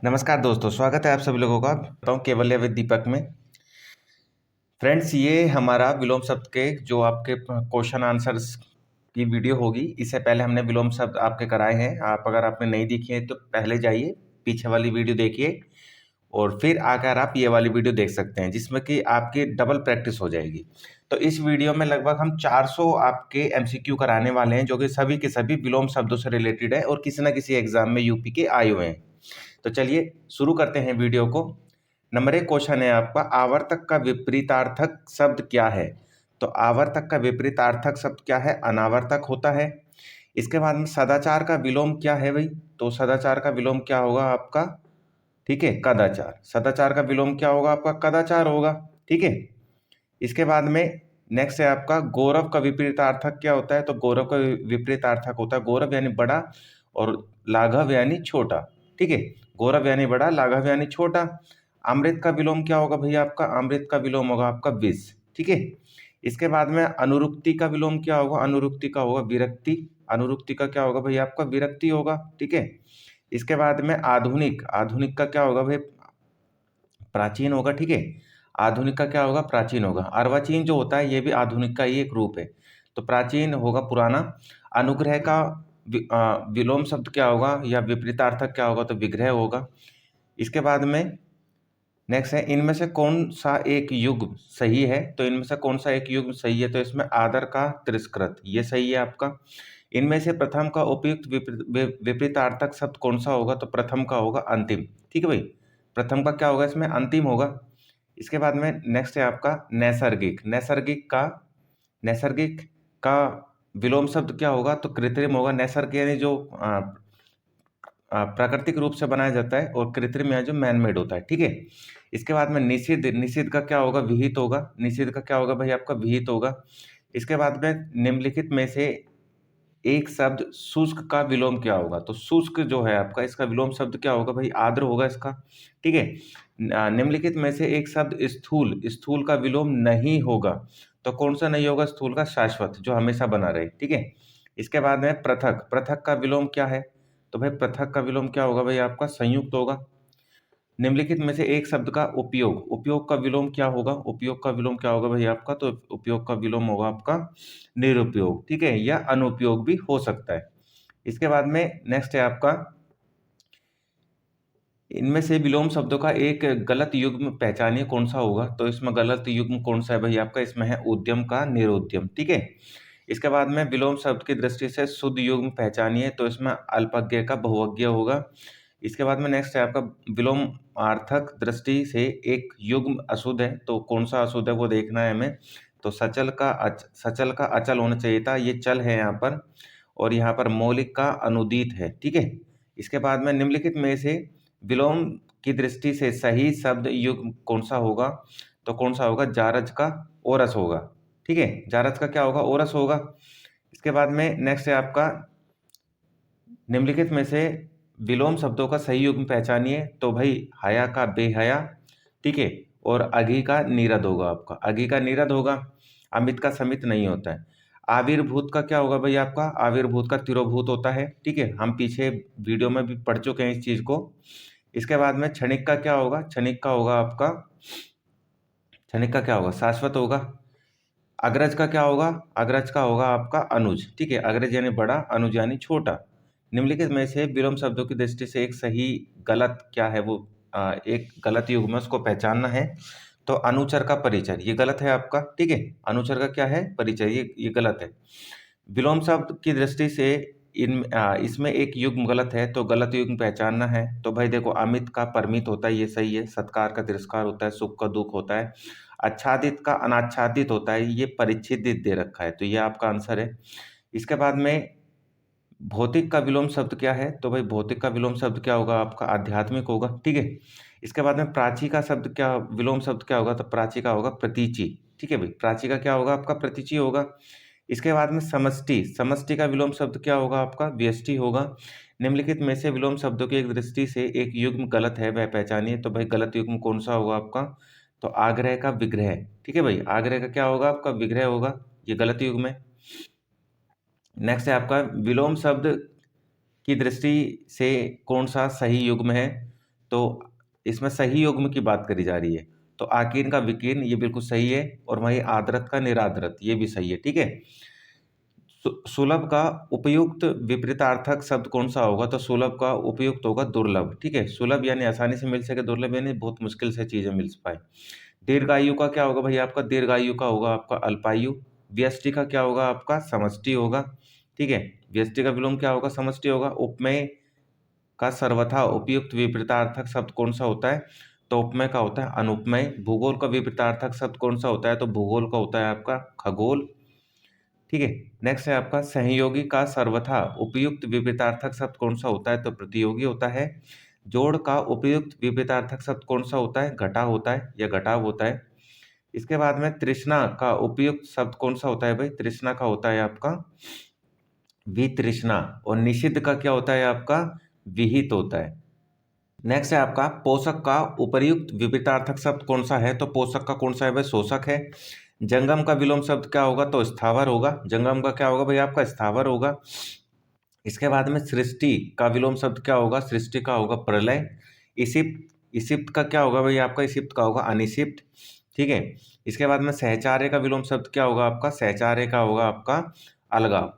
नमस्कार दोस्तों, स्वागत है आप सभी लोगों का। बताऊँ केवल्य विद दीपक में। फ्रेंड्स, ये हमारा विलोम शब्द के जो आपके क्वेश्चन आंसर्स की वीडियो होगी। इससे पहले हमने विलोम शब्द आपके कराए हैं। आप अगर आपने नहीं देखी है तो पहले जाइए, पीछे वाली वीडियो देखिए और फिर आकर आप ये वाली वीडियो देख सकते हैं, जिसमें कि आपकी डबल प्रैक्टिस हो जाएगी। तो इस वीडियो में लगभग हम 400 आपके एमसीक्यू कराने वाले हैं, जो कि सभी के सभी विलोम शब्दों से रिलेटेड है और किसी न किसी एग्जाम में यूपी के आए हुए हैं। तो चलिए शुरू करते हैं वीडियो को। नंबर 1 क्वेश्चन है आपका, आवर्तक का विपरीतार्थक शब्द क्या है? तो आवर्तक का विपरीतार्थक शब्द क्या है? अनावर्तक होता है। इसके बाद में सदाचार का विलोम क्या है भाई? तो सदाचार का विलोम क्या होगा आपका? ठीक है, कदाचार। सदाचार का विलोम क्या होगा आपका? कदाचार होगा। ठीक है। इसके बाद में नेक्स्ट है आपका, गौरव का विपरीतार्थक क्या होता है? तो गौरव का विपरीतार्थक होता है गौरव यानी बड़ा और लाघव यानी छोटा। ठीक है, गौरव यानी बड़ा, लाघव यानी छोटा। अमृत का विलोम क्या होगा भैया आपका? अमृत का विलोम होगा आपका विष। ठीक है। इसके बाद में अनुरुक्ति का विलोम क्या होगा? अनुरुक्ति का होगा विरक्ति। अनुरुक्ति का क्या होगा भैया आपका? विरक्ति होगा। ठीक है। इसके बाद में आधुनिक, आधुनिक का क्या होगा भाई? प्राचीन होगा। ठीक है, आधुनिक का क्या होगा? प्राचीन होगा। अर्वाचीन जो होता है ये भी आधुनिक का ही एक रूप है। तो प्राचीन होगा पुराना। अनुग्रह का विलोम शब्द क्या होगा या विपरीतार्थक क्या होगा? तो विग्रह होगा। इसके बाद में नेक्स्ट है, इनमें से कौन सा एक युग्म सही है? तो इनमें से कौन सा एक युग्म सही है? तो इसमें आदर का तिरस्कृत, ये सही है आपका। इनमें से प्रथम का उपयुक्त विपरीतार्थक शब्द कौन सा होगा? तो प्रथम का होगा अंतिम। ठीक है भाई, प्रथम का क्या होगा इसमें? अंतिम होगा। इसके बाद में नेक्स्ट है आपका नैसर्गिक। नैसर्गिक का विलोम शब्द क्या होगा? तो कृत्रिम होगा। नैसर्गिक यानी जो प्राकृतिक रूप से बनाया जाता है और कृत्रिम या जो मैन मेड होता है। ठीक है। इसके बाद में निषिद्ध, निषिद्ध का क्या होगा? विहित होगा। निषिद्ध का क्या होगा भाई आपका? विहित होगा। इसके बाद में निम्नलिखित में से एक शब्द शुष्क का विलोम क्या होगा? तो शुष्क जो है आपका, इसका विलोम शब्द क्या होगा भाई? आर्द्र होगा इसका। ठीक है। निम्नलिखित में से एक शब्द स्थूल, स्थूल का विलोम नहीं होगा। तो कौन सा नहीं होगा? स्थूल का शाश्वत, जो हमेशा बना रहे। ठीक है। इसके बाद में पृथक, पृथक का विलोम क्या है? तो भाई पृथक का विलोम क्या होगा भाई आपका? संयुक्त होगा। निम्नलिखित में से एक शब्द का उपयोग, उपयोग का विलोम क्या होगा? उपयोग का विलोम क्या होगा भाई आपका? तो उपयोग का विलोम होगा आपका निरुपयोग। ठीक है, या अनुपयोग भी हो सकता है। इसके बाद में नेक्स्ट है आपका, इनमें से विलोम शब्दों का एक गलत युग्म पहचानिए, कौन सा होगा? तो इसमें गलत युग्म कौन सा है भाई आपका? इसमें है उद्यम का निरुद्यम। ठीक है। इसके बाद में विलोम शब्द की दृष्टि से शुद्ध युग्म पहचानिए, तो इसमें अल्पज्ञ का बहुअज्ञ होगा। इसके बाद में नेक्स्ट है आपका, विलोम आर्थक दृष्टि से एक युग्म अशुद्ध है, तो कौन सा अशुद्ध है वो देखना है हमें। तो सचल का अचल होना चाहिए था, ये चल है यहाँ पर। और यहाँ पर मौलिक का अनुदित है। ठीक है। इसके बाद में निम्नलिखित में से विलोम की दृष्टि से सही शब्द युग्म कौन सा होगा? तो कौन सा होगा? जारज का ओरस होगा। ठीक है, जारज का क्या होगा? ओरस होगा। इसके बाद में नेक्स्ट है आपका, निम्नलिखित में से विलोम शब्दों का सही युग्म पहचानिए, तो भाई हया का बेहया। ठीक है। और अघी का नीरद होगा आपका, अघी का नीरद होगा। अमित का समित नहीं होता है। आविर्भूत का क्या होगा भाई आपका? आविर्भूत का तिरोभूत होता है। ठीक है, हम पीछे वीडियो में भी पढ़ चुके हैं इस चीज को। इसके बाद में क्षणिक का क्या होगा? क्षणिक का होगा आपका, क्षणिक का क्या होगा? शाश्वत होगा। अग्रज का क्या होगा? अग्रज का होगा आपका अनुज। ठीक है, अग्रज यानी बड़ा, अनुज यानी छोटा। निम्नलिखित में से विलोम शब्दों की दृष्टि से एक सही गलत क्या है वो एक गलत युग्म है, उसको पहचानना है। तो अनुचर का परिचय, ये गलत है आपका। ठीक है, अनुचर का क्या है? परिचय, ये गलत है। विलोम शब्द की दृष्टि से इसमें एक युग्म गलत है, तो गलत युग्म पहचानना है। तो भाई देखो, अमित का परमित होता है, ये सही है। सत्कार का तिरस्कार होता है, सुख का दुख होता है। आच्छादित का अनाच्छादित होता है, ये परिच्छेदित दे रखा है, तो ये आपका आंसर है। इसके बाद में भौतिक का विलोम शब्द क्या है? तो भाई भौतिक का विलोम शब्द क्या होगा आपका? आध्यात्मिक होगा। ठीक है। इसके बाद में प्राची का शब्द क्या, विलोम शब्द क्या होगा? तो प्राची का होगा प्रतीचि। ठीक है भाई, प्राची का क्या होगा आपका? प्रतीचि होगा। इसके बाद में समष्टि, समष्टि का विलोम शब्द क्या होगा आपका? व्यष्टि होगा। निम्नलिखित में से विलोम शब्दों की एक दृष्टि से एक युग्म गलत है, वह पहचानिए, तो भाई गलत युग्म कौन सा होगा आपका? तो आग्रह का विग्रह। ठीक है भाई, आग्रह का क्या होगा आपका? विग्रह होगा, ये गलत युग्म है। नेक्स्ट है आपका, विलोम शब्द की दृष्टि से कौन सा सही युग्म है? तो इसमें सही युग्म की बात करी जा रही है। तो आकीर्ण का विकीर्ण ये बिल्कुल सही है, और वहीं आदरत का निरादरत ये भी सही है। ठीक है। सुलभ का उपयुक्त विपरीतार्थक शब्द कौन सा होगा? तो सुलभ का उपयुक्त होगा दुर्लभ। ठीक है। सुलभ यानी आसानी से मिल सके, दुर्लभ यानी बहुत मुश्किल से चीजें मिल पाए। दीर्घायु का क्या होगा भाई आपका? दीर्घायु का होगा आपका अल्पायु। व्यष्टि का क्या होगा आपका? समष्टि होगा। ठीक है। व्यष्टि का विलोम क्या होगा? समष्टि होगा। उपमेय का सर्वथा उपयुक्त विपरीतार्थक शब्द कौन सा होता है? तो उपमेय का होता है अनुपमेय। भूगोल का विपरीतार्थक शब्द कौन सा होता है? तो भूगोल का होता है आपका खगोल। ठीक है। नेक्स्ट है आपका सहयोगी का सर्वथा उपयुक्त विपरीतार्थक शब्द कौन सा होता है? तो प्रतियोगी होता है। जोड़ का उपयुक्त विपरीतार्थक शब्द कौन सा होता है? घटा होता है या घटाव होता है। इसके बाद में तृष्णा का उपयुक्त शब्द कौन सा होता है भाई? तृष्णा का होता है आपका वितृष्णा। और निषिद्ध का क्या होता है आपका? विहित होता है। नेक्स्ट है आपका पोषक का उपर्युक्त विपरीतार्थक शब्द कौन सा है? तो पोषक का कौन सा है भाई? शोषक है। जंगम का विलोम शब्द क्या होगा? तो स्थावर होगा। जंगम का क्या होगा भाई आपका? स्थावर होगा। इसके बाद में सृष्टि का विलोम शब्द क्या होगा? सृष्टि का होगा प्रलय। इसिप्त इसिप्त का क्या होगा भाई आपका? इसिप्त का होगा अनिसिप्त। ठीक है। इसके बाद में सहचार्य का विलोम शब्द क्या होगा आपका? सहचार्य का होगा आपका अलगाव।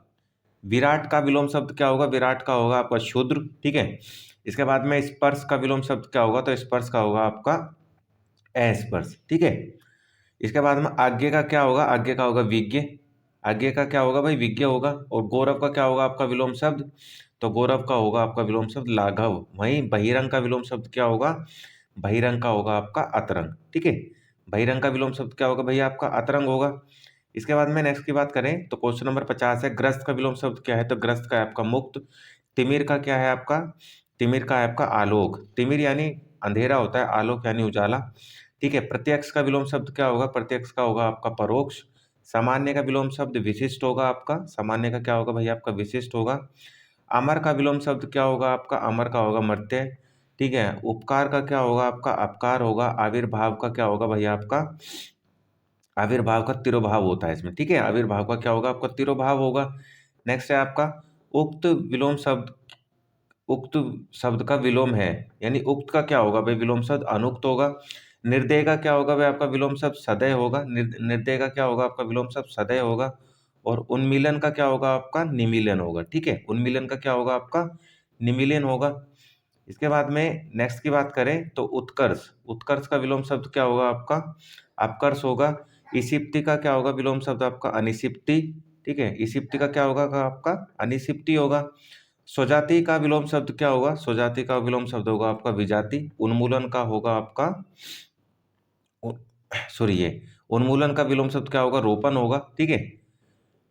विराट का विलोम शब्द क्या होगा? विराट का होगा आपका शूद्र। ठीक है। इसके बाद में स्पर्श का विलोम शब्द क्या होगा? तो स्पर्श का होगा आपका अस्पर्श। ठीक है। इसके बाद में आज्ञा का क्या होगा? आज्ञा का होगा विज्ञ। आज्ञा का क्या होगा भाई? विज्ञ होगा। और गौरव का क्या होगा आपका विलोम शब्द? तो गौरव का होगा आपका विलोम शब्द लाघव। वहीं बहिरंग का विलोम शब्द क्या होगा? बहिरंग का होगा आपका अतरंग। ठीक है। बहिरंग का विलोम शब्द क्या होगा भैया आपका? अतरंग होगा। इसके बाद में नेक्स्ट की बात करें तो क्वेश्चन नंबर 50 है, ग्रस्त का विलोम शब्द क्या है? तो ग्रस्त का है आपका मुक्त। तिमिर का क्या है आपका? तिमिर का है आपका आलोक। तिमिर यानी अंधेरा होता है, आलोक यानी उजाला। ठीक है। प्रत्यक्ष का विलोम शब्द क्या होगा? प्रत्यक्ष का होगा आपका परोक्ष। सामान्य का विलोम शब्द विशिष्ट होगा आपका। सामान्य का क्या होगा भैया आपका? विशिष्ट होगा। अमर का विलोम शब्द क्या होगा आपका? अमर का होगा मर्त्य। ठीक है। उपकार का क्या होगा आपका? अपकार होगा। आविर्भाव का क्या होगा भैया आपका? आविर्भाव का तिरोभाव होता है इसमें। ठीक है। आविर्भाव का क्या होगा आपका? तिरोभाव होगा। नेक्स्ट है आपका उक्त विलोम शब्द। उक्त शब्द का विलोम है, यानी उक्त का क्या होगा भाई? विलोम शब्द अनुक्त होगा। निर्दय का क्या होगा भाई आपका? विलोम शब्द सदय होगा। निर्दय का क्या होगा आपका? विलोम शब्द सदय होगा। और उन्मीलन का क्या होगा आपका? निमीलन होगा। ठीक है। उन्मीलन का क्या होगा आपका? निमीलन होगा। इसके बाद में नेक्स्ट की बात करें तो उत्कर्ष। उत्कर्ष का विलोम शब्द क्या होगा आपका? अपकर्ष होगा। इसिप्ति का क्या होगा विलोम शब्द आपका? अनिसिप्ति। ठीक है। इसिप्ति का क्या होगा आपका? अनिसिप्ति होगा। स्वजाति का विलोम शब्द क्या होगा? स्वजाति का विलोम शब्द होगा आपका विजाति। उन्मूलन का होगा आपका सॉरी ये उन्मूलन का विलोम शब्द क्या होगा? रोपण होगा। ठीक है।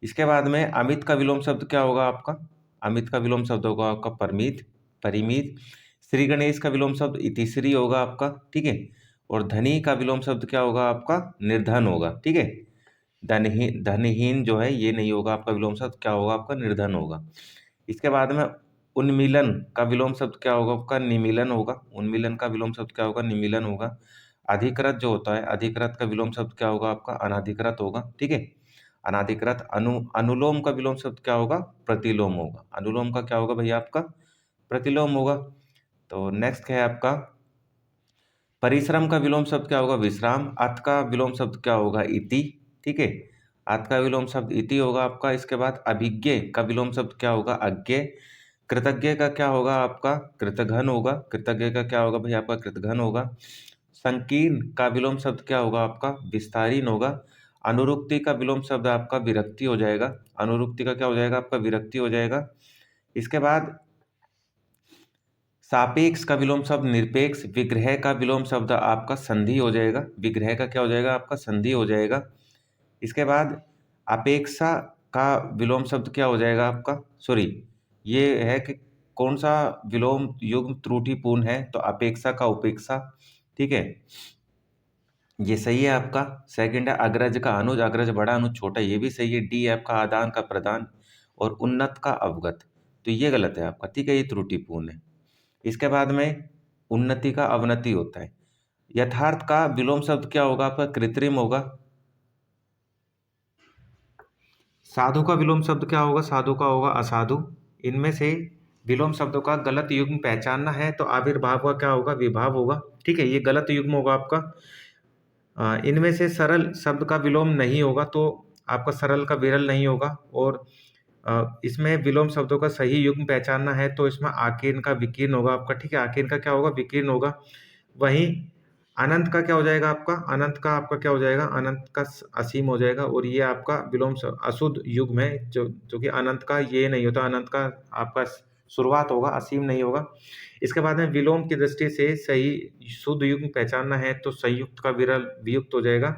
इसके बाद में अमित का विलोम शब्द क्या होगा आपका? अमित का विलोम शब्द होगा आपका परमित, परिमित। श्री गणेश का विलोम शब्द इतिश्री होगा आपका। ठीक है। और धनी का विलोम शब्द क्या होगा आपका? निर्धन होगा। ठीक है। धनहीन, धनहीन जो है ये नहीं होगा आपका विलोम शब्द, क्या होगा आपका? निर्धन होगा। इसके बाद में उन्मीलन का विलोम शब्द क्या होगा आपका? निमीलन होगा। उन्मीलन का विलोम शब्द क्या होगा? निमीलन होगा। अधिकृत जो होता है, अधिकृत का विलोम शब्द क्या होगा आपका? अनाधिकृत होगा। ठीक है। अनाधिकृत। अनुलोम का विलोम शब्द क्या होगा? प्रतिलोम होगा। अनुलोम का क्या होगा भैया आपका? प्रतिलोम होगा। तो नेक्स्ट है आपका परिश्रम का विलोम शब्द क्या होगा? विश्राम। अत का विलोम शब्द क्या होगा? इति। ठीक है। अत का विलोम शब्द इति होगा आपका। इसके बाद अभिज्ञ का विलोम शब्द क्या होगा? अज्ञे। कृतज्ञ का क्या होगा आपका? कृतघ्न होगा। कृतज्ञ का क्या होगा भैया आपका? कृतघ्न होगा। संकीर्ण का विलोम शब्द क्या होगा आपका? विस्तारीन होगा। अनुरुक्ति का विलोम शब्द आपका विरक्ति हो जाएगा। अनुरुक्ति का क्या हो जाएगा आपका? विरक्ति हो जाएगा। इसके बाद सापेक्ष का विलोम शब्द निरपेक्ष। विग्रह का विलोम शब्द आपका संधि हो जाएगा। विग्रह का क्या हो जाएगा आपका? संधि हो जाएगा। इसके बाद अपेक्षा का विलोम शब्द क्या हो जाएगा आपका? सॉरी, ये है कि कौन सा विलोम युग्म त्रुटिपूर्ण है? तो अपेक्षा का उपेक्षा। ठीक है। ये सही है आपका। सेकंड है अग्रज का अनुज। अग्रज बड़ा, अनुज छोटा, ये भी सही है। डी है आपका आदान का प्रदान। और उन्नत का अवगत, तो ये गलत है आपका। ठीक है। ये त्रुटिपूर्ण है। इसके बाद में उन्नति का अवनति होता है। यथार्थ का विलोम शब्द क्या होगा आपका? कृत्रिम होगा। साधु का विलोम शब्द क्या होगा? साधु का होगा असाधु। इनमें से विलोम शब्दों का गलत युग्म पहचानना है तो आविर्भाव का क्या होगा, विभाव होगा। ठीक है, ये गलत युग्म होगा आपका। इनमें से सरल शब्द का विलोम नहीं होगा तो आपका सरल का विरल नहीं होगा। और इसमें विलोम शब्दों का सही युग्म पहचानना है तो इसमें आकीर्ण का विकीर्ण होगा आपका। ठीक है, आकीर्ण का क्या होगा, विकीर्ण होगा। वहीं अनंत का क्या हो जाएगा आपका, अनंत का आपका क्या हो जाएगा, अनंत का असीम हो जाएगा। और ये आपका विलोम अशुद्ध युग्म है, जो कि अनंत का ये नहीं होता, अनंत का आपका शुरुआत होगा, असीम नहीं होगा। इसके बाद में विलोम की दृष्टि से सही शुद्ध युग्म पहचानना है तो संयुक्त का विरल वियुक्त हो जाएगा।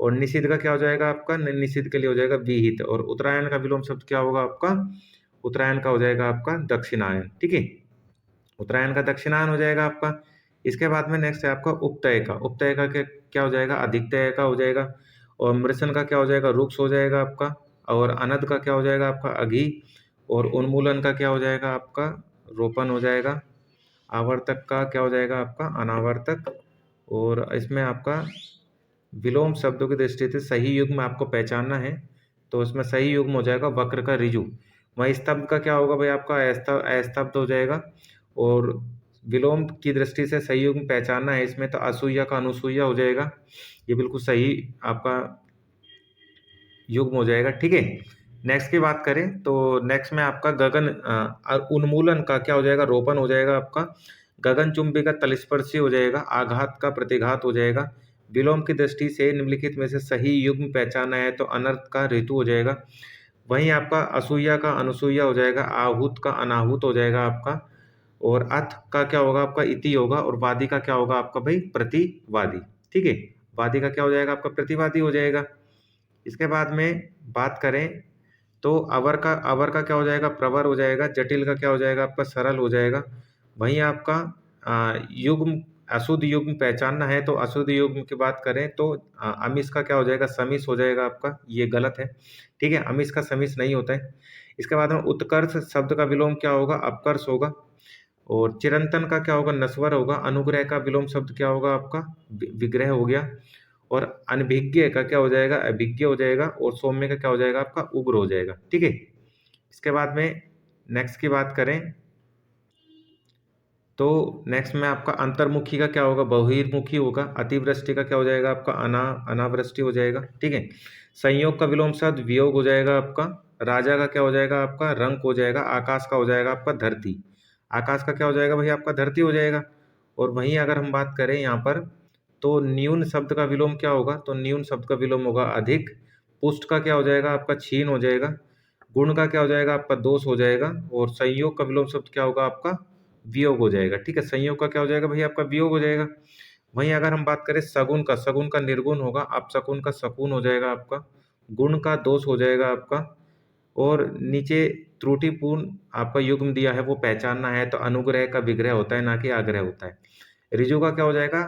और निषिद्ध का क्या हो जाएगा आपका, निषिद्ध के लिए हो जाएगा विहित। और उत्तरायण का विलोम शब्द क्या होगा आपका, उत्तरायण का हो जाएगा आपका दक्षिणायन। ठीक है, उत्तरायण का दक्षिणायन हो जाएगा आपका। इसके बाद में नेक्स्ट है आपका उपतय का। उपतय का क्या हो जाएगा, अधिकतय का हो जाएगा। और मृषण का क्या हो जाएगा, रुक्ष हो जाएगा आपका। और अनद का क्या हो जाएगा आपका, अघी। और उन्मूलन का क्या हो जाएगा आपका, रोपण हो जाएगा। आवर्तक का क्या हो जाएगा आपका, अनावर्तक। और इसमें आपका विलोम शब्दों की दृष्टि से सही युग्म आपको पहचानना है तो इसमें सही युग्म हो जाएगा वक्र का ऋजु। वहीं स्तब्ध का क्या होगा भाई आपका, अस्तब्ध हो जाएगा। और विलोम की दृष्टि से सही युग्म पहचानना है इसमें तो असूया का अनुसूया हो जाएगा। ये बिल्कुल सही आपका युग्म हो जाएगा। ठीक है, नेक्स्ट की बात करें तो नेक्स्ट में आपका गगन उन्मूलन का क्या हो जाएगा, रोपण हो जाएगा आपका। गगनचुंबी का तलस्पर्शी हो जाएगा। आघात का प्रतिघात हो जाएगा। विलोम की दृष्टि से निम्नलिखित में से सही युग्म पहचाना है तो अनर्थ का ऋतु हो जाएगा। वहीं आपका असूया का अनुसूया हो जाएगा। आहूत का अनाहूत हो जाएगा आपका। और अथ का क्या होगा आपका, इति होगा। और वादी का क्या होगा आपका भाई, प्रतिवादी। ठीक है, वादी का क्या हो जाएगा आपका, प्रतिवादी हो जाएगा। इसके बाद में बात करें तो अवर का क्या हो जाएगा, प्रवर हो जाएगा। जटिल का क्या हो जाएगा आपका, सरल हो जाएगा। वहीं आपका युग्म अशुद्ध युग्म पहचानना है तो अशुद्ध युग्म की बात करें तो अमिश का क्या हो जाएगा, समिश हो जाएगा आपका। ये गलत है। ठीक है, अमिश का समिश नहीं होता है। इसके बाद में उत्कर्ष शब्द का विलोम क्या होगा, अपकर्ष होगा। और चिरंतन का क्या होगा, नस्वर होगा। अनुग्रह का विलोम शब्द क्या होगा आपका, विग्रह हो गया। और अनभिज्ञ का क्या हो जाएगा, अभिज्ञ हो जाएगा। और सौम्य का क्या हो जाएगा आपका, उग्र हो जाएगा। ठीक है, इसके बाद में नेक्स्ट की बात करें तो नेक्स्ट में आपका अंतर्मुखी का क्या होगा, बहिर्मुखी होगा। अतिवृष्टि का क्या हो जाएगा आपका, अनावृष्टि हो जाएगा। ठीक है, संयोग का विलोम शब्द वियोग हो जाएगा आपका। राजा का क्या हो जाएगा आपका, रंक हो जाएगा। आकाश का हो जाएगा आपका धरती। आकाश का क्या हो जाएगा भाई आपका, धरती हो जाएगा। और वहीं अगर हम बात करें यहाँ पर तो न्यून शब्द का विलोम क्या होगा, तो न्यून शब्द का विलोम होगा अधिक। पुष्ट का क्या हो जाएगा आपका, छीन हो जाएगा। गुण का क्या हो जाएगा आपका, दोष हो जाएगा। और संयोग का विलोम शब्द क्या होगा आपका, वियोग हो जाएगा। ठीक है, संयोग का क्या हो जाएगा भैया आपका, वियोग हो जाएगा। वहीं अगर हम बात करें सगुन का निर्गुण होगा। अपशकुन का शकुन हो जाएगा आपका। गुण का दोष हो जाएगा आपका। और नीचे त्रुटिपूर्ण आपका युग्म दिया है वो पहचानना है तो अनुग्रह का विग्रह होता है ना कि आग्रह होता है। ऋजु का क्या हो जाएगा,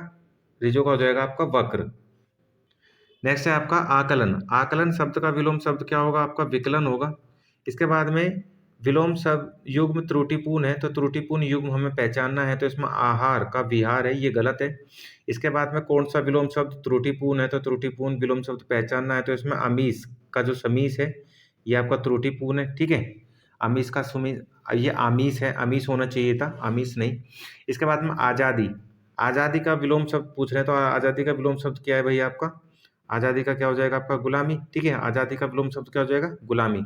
ऋजु का हो जाएगा आपका वक्र। नेक्स्ट है आपका आकलन। आकलन शब्द का विलोम शब्द क्या होगा आपका, विकलन होगा। इसके बाद में विलोम शब्द युग्म त्रुटिपूर्ण है तो त्रुटिपूर्ण युग्म हमें पहचानना है तो इसमें आहार का विहार है, ये गलत है। इसके बाद में कौन सा विलोम शब्द त्रुटिपूर्ण है तो त्रुटिपूर्ण विलोम शब्द पहचानना है तो इसमें अमीश का जो समीश है ये आपका त्रुटिपूर्ण है। ठीक है, अमीश का सुमीश, ये आमीश है, अमीश होना चाहिए था, आमीश नहीं। इसके बाद में आज़ादी। आज़ादी का विलोम शब्द पूछ रहे हैं तो आज़ादी का विलोम शब्द क्या है भाई आपका, आज़ादी का क्या हो जाएगा आपका, गुलामी। ठीक है, आज़ादी का विलोम शब्द क्या हो जाएगा, गुलामी।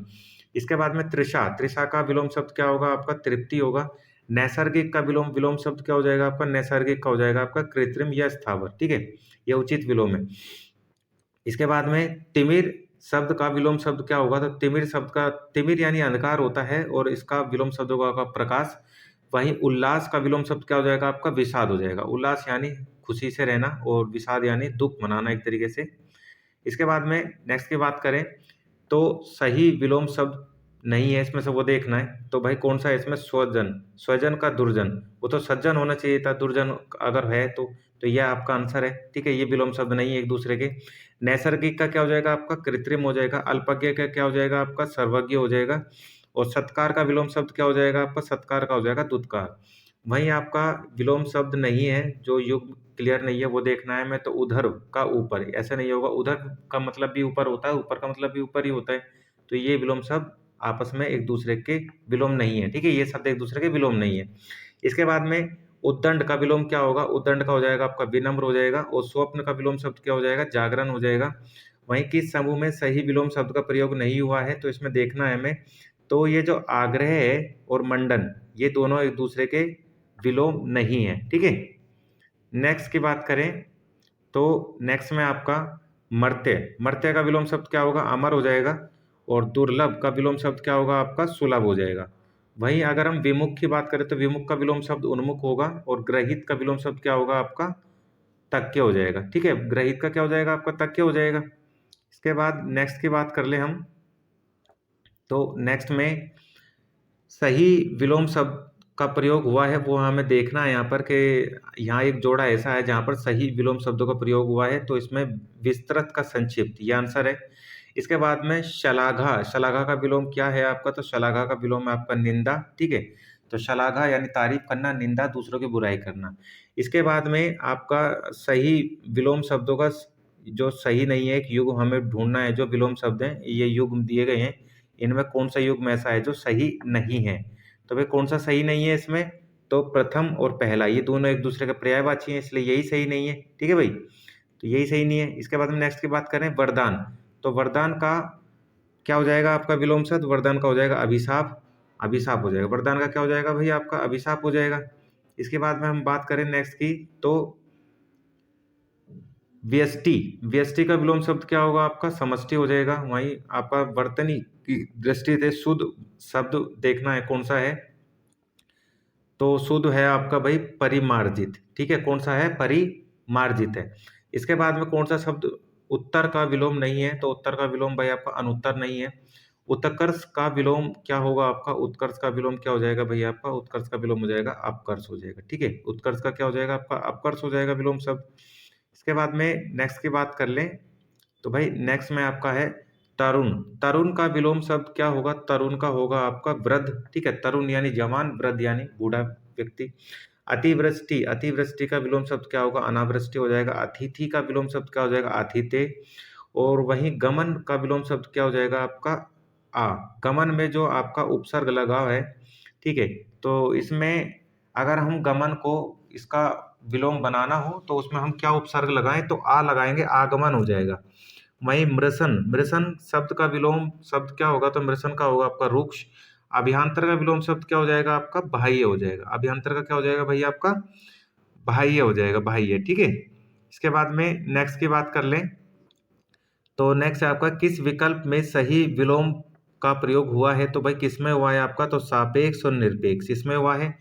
इसके बाद में तृषा। तृषा का विलोम शब्द क्या होगा आपका, तृप्ति होगा। नैसर्गिक का विलोम विलोम शब्द क्या हो जाएगा आपका, नैसर्गिक का हो जाएगा आपका कृत्रिम या स्थावर। ठीक है, यह उचित विलोम है। इसके बाद में तिमिर शब्द का विलोम शब्द क्या होगा, तो तिमिर शब्द का, तिमिर यानी अंधकार होता है और इसका विलोम शब्द होगा आपका प्रकाश। वहीं उल्लास का विलोम शब्द क्या हो जाएगा आपका, विषाद हो जाएगा। उल्लास यानी खुशी से रहना और विषाद यानी दुख मनाना एक तरीके से। इसके बाद में नेक्स्ट की बात करें तो सही विलोम शब्द नहीं है इसमें से, वो देखना है तो भाई कौन सा है इसमें, स्वजन। स्वजन का दुर्जन, वो तो सज्जन होना चाहिए था, दुर्जन अगर है तो यह आपका आंसर है। ठीक है, ये विलोम शब्द नहीं है एक दूसरे के। नैसर्गिक का क्या हो जाएगा आपका, कृत्रिम हो जाएगा। अल्पज्ञ का क्या हो जाएगा आपका, सर्वज्ञ हो जाएगा। और सत्कार का विलोम शब्द क्या हो जाएगा आपका, सत्कार का हो जाएगा दुत्कार। वहीं आपका विलोम शब्द नहीं है जो युग क्लियर नहीं है वो देखना है मैं तो उधर का ऊपर, ऐसा नहीं होगा। उधर का मतलब भी ऊपर होता है, ऊपर का मतलब भी ऊपर ही होता है, तो ये विलोम शब्द आपस में एक दूसरे के विलोम नहीं है, ठीक है, ये शब्द एक दूसरे के विलोम नहीं है। इसके बाद में उद्दंड का विलोम क्या होगा, उद्दंड का हो जाएगा आपका विनम्र हो जाएगा, और स्वप्न का विलोम शब्द क्या हो जाएगा, जागरण हो जाएगा। वहीं किस समूह में सही विलोम शब्द का प्रयोग नहीं हुआ है, तो इसमें देखना है हमें। तो ये जो आग्रह है और मंडन, ये दोनों एक दूसरे के विलोम नहीं है, ठीक है। नेक्स्ट की बात करें तो नेक्स्ट में आपका मर्त्य, मर्त्य का विलोम शब्द क्या होगा, अमर हो जाएगा, और दुर्लभ का विलोम शब्द क्या होगा आपका, सुलभ हो जाएगा। वहीं अगर हम विमुख की बात करें तो विमुख का विलोम शब्द उन्मुख होगा, और ग्रहित का विलोम शब्द क्या होगा आपका, तक्य हो जाएगा, ठीक है। ग्रहित का क्या हो जाएगा आपका, तक्य हो जाएगा। इसके बाद नेक्स्ट की बात कर ले हम, तो नेक्स्ट में सही विलोम शब्द का प्रयोग हुआ है वो हमें देखना है यहाँ पर, कि यहाँ एक जोड़ा ऐसा है जहाँ पर सही विलोम शब्दों का प्रयोग हुआ है, तो इसमें विस्तृत का संक्षिप्त ये आंसर है। इसके बाद में शलाघा, शलाघा का विलोम क्या है आपका, तो शलाघा का विलोम है आपका निंदा, ठीक है। तो शलाघा यानी तारीफ करना, निंदा दूसरों की बुराई करना। इसके बाद में आपका सही विलोम शब्दों का जो सही नहीं है, एक युग हमें ढूंढना है। जो विलोम शब्द हैं ये युग दिए गए हैं, इनमें कौन सा युग्म ऐसा है जो सही नहीं है, तो भाई कौन सा सही नहीं है इसमें, तो प्रथम और पहला ये दोनों एक दूसरे के पर्यायवाची हैं, इसलिए यही सही नहीं है, ठीक है भाई, तो यही सही नहीं है। इसके बाद में नेक्स्ट की बात करें वरदान, तो वरदान का क्या हो जाएगा आपका विलोम शब्द, वरदान का हो जाएगा अभिशाप, अभिशाप हो जाएगा, वरदान का क्या हो जाएगा भाई आपका, अभिशाप हो जाएगा। इसके बाद में हम बात करें नेक्स्ट की, तो व्यष्टि, व्यष्टि का विलोम शब्द क्या होगा आपका, समष्टि हो जाएगा। वहीं आपका वर्तनी की दृष्टि से शुद्ध शब्द देखना है कौन सा है, तो शुद्ध है आपका भाई परिमार्जित, ठीक है, कौन सा है, परिमार्जित है। इसके बाद में कौन सा शब्द उत्तर का विलोम नहीं है, तो उत्तर का विलोम भाई आपका अनुत्तर नहीं है। उत्कर्ष का विलोम क्या होगा आपका, उत्कर्ष का विलोम क्या हो जाएगा भाई आपका, उत्कर्ष का विलोम हो जाएगा अपकर्ष हो जाएगा, ठीक है, उत्कर्ष का क्या हो जाएगा आपका, अपकर्ष हो जाएगा विलोम शब्द। इसके बाद में नेक्स्ट की बात कर लें, तो भाई नेक्स्ट में आपका है तरुण, तरुण का विलोम शब्द क्या होगा, तरुण का होगा आपका वृद्ध, ठीक है, तरुण यानी जवान, वृद्ध यानी बूढ़ा व्यक्ति। अतिवृष्टि, अतिवृष्टि का विलोम शब्द क्या होगा, अनावृष्टि हो जाएगा। अतिथि का विलोम शब्द क्या हो जाएगा, आतिथ्य। और वहीं गमन का विलोम शब्द क्या हो जाएगा आपका, आ। गमन में जो आपका उपसर्ग लगा है, ठीक है, तो इसमें अगर हम गमन को इसका विलोम बनाना हो तो उसमें हम क्या उपसर्ग लगाएं, तो आ लगाएंगे, आगमन हो जाएगा। वहीं मृषण, मृषण शब्द का विलोम शब्द क्या होगा, तो मृषण का होगा आपका रुक्ष। अभियांतर का विलोम शब्द क्या हो जाएगा आपका, बाह्य हो जाएगा। अभियांतर का क्या हो जाएगा भैया आपका, बाह्य हो जाएगा, बाह्य, ठीक है। इसके बाद में नेक्स्ट की बात कर लें, तो नेक्स्ट है आपका किस विकल्प में सही विलोम का प्रयोग हुआ है, तो भाई किस में हुआ है आपका, तो सापेक्ष और निरपेक्ष इसमें हुआ है,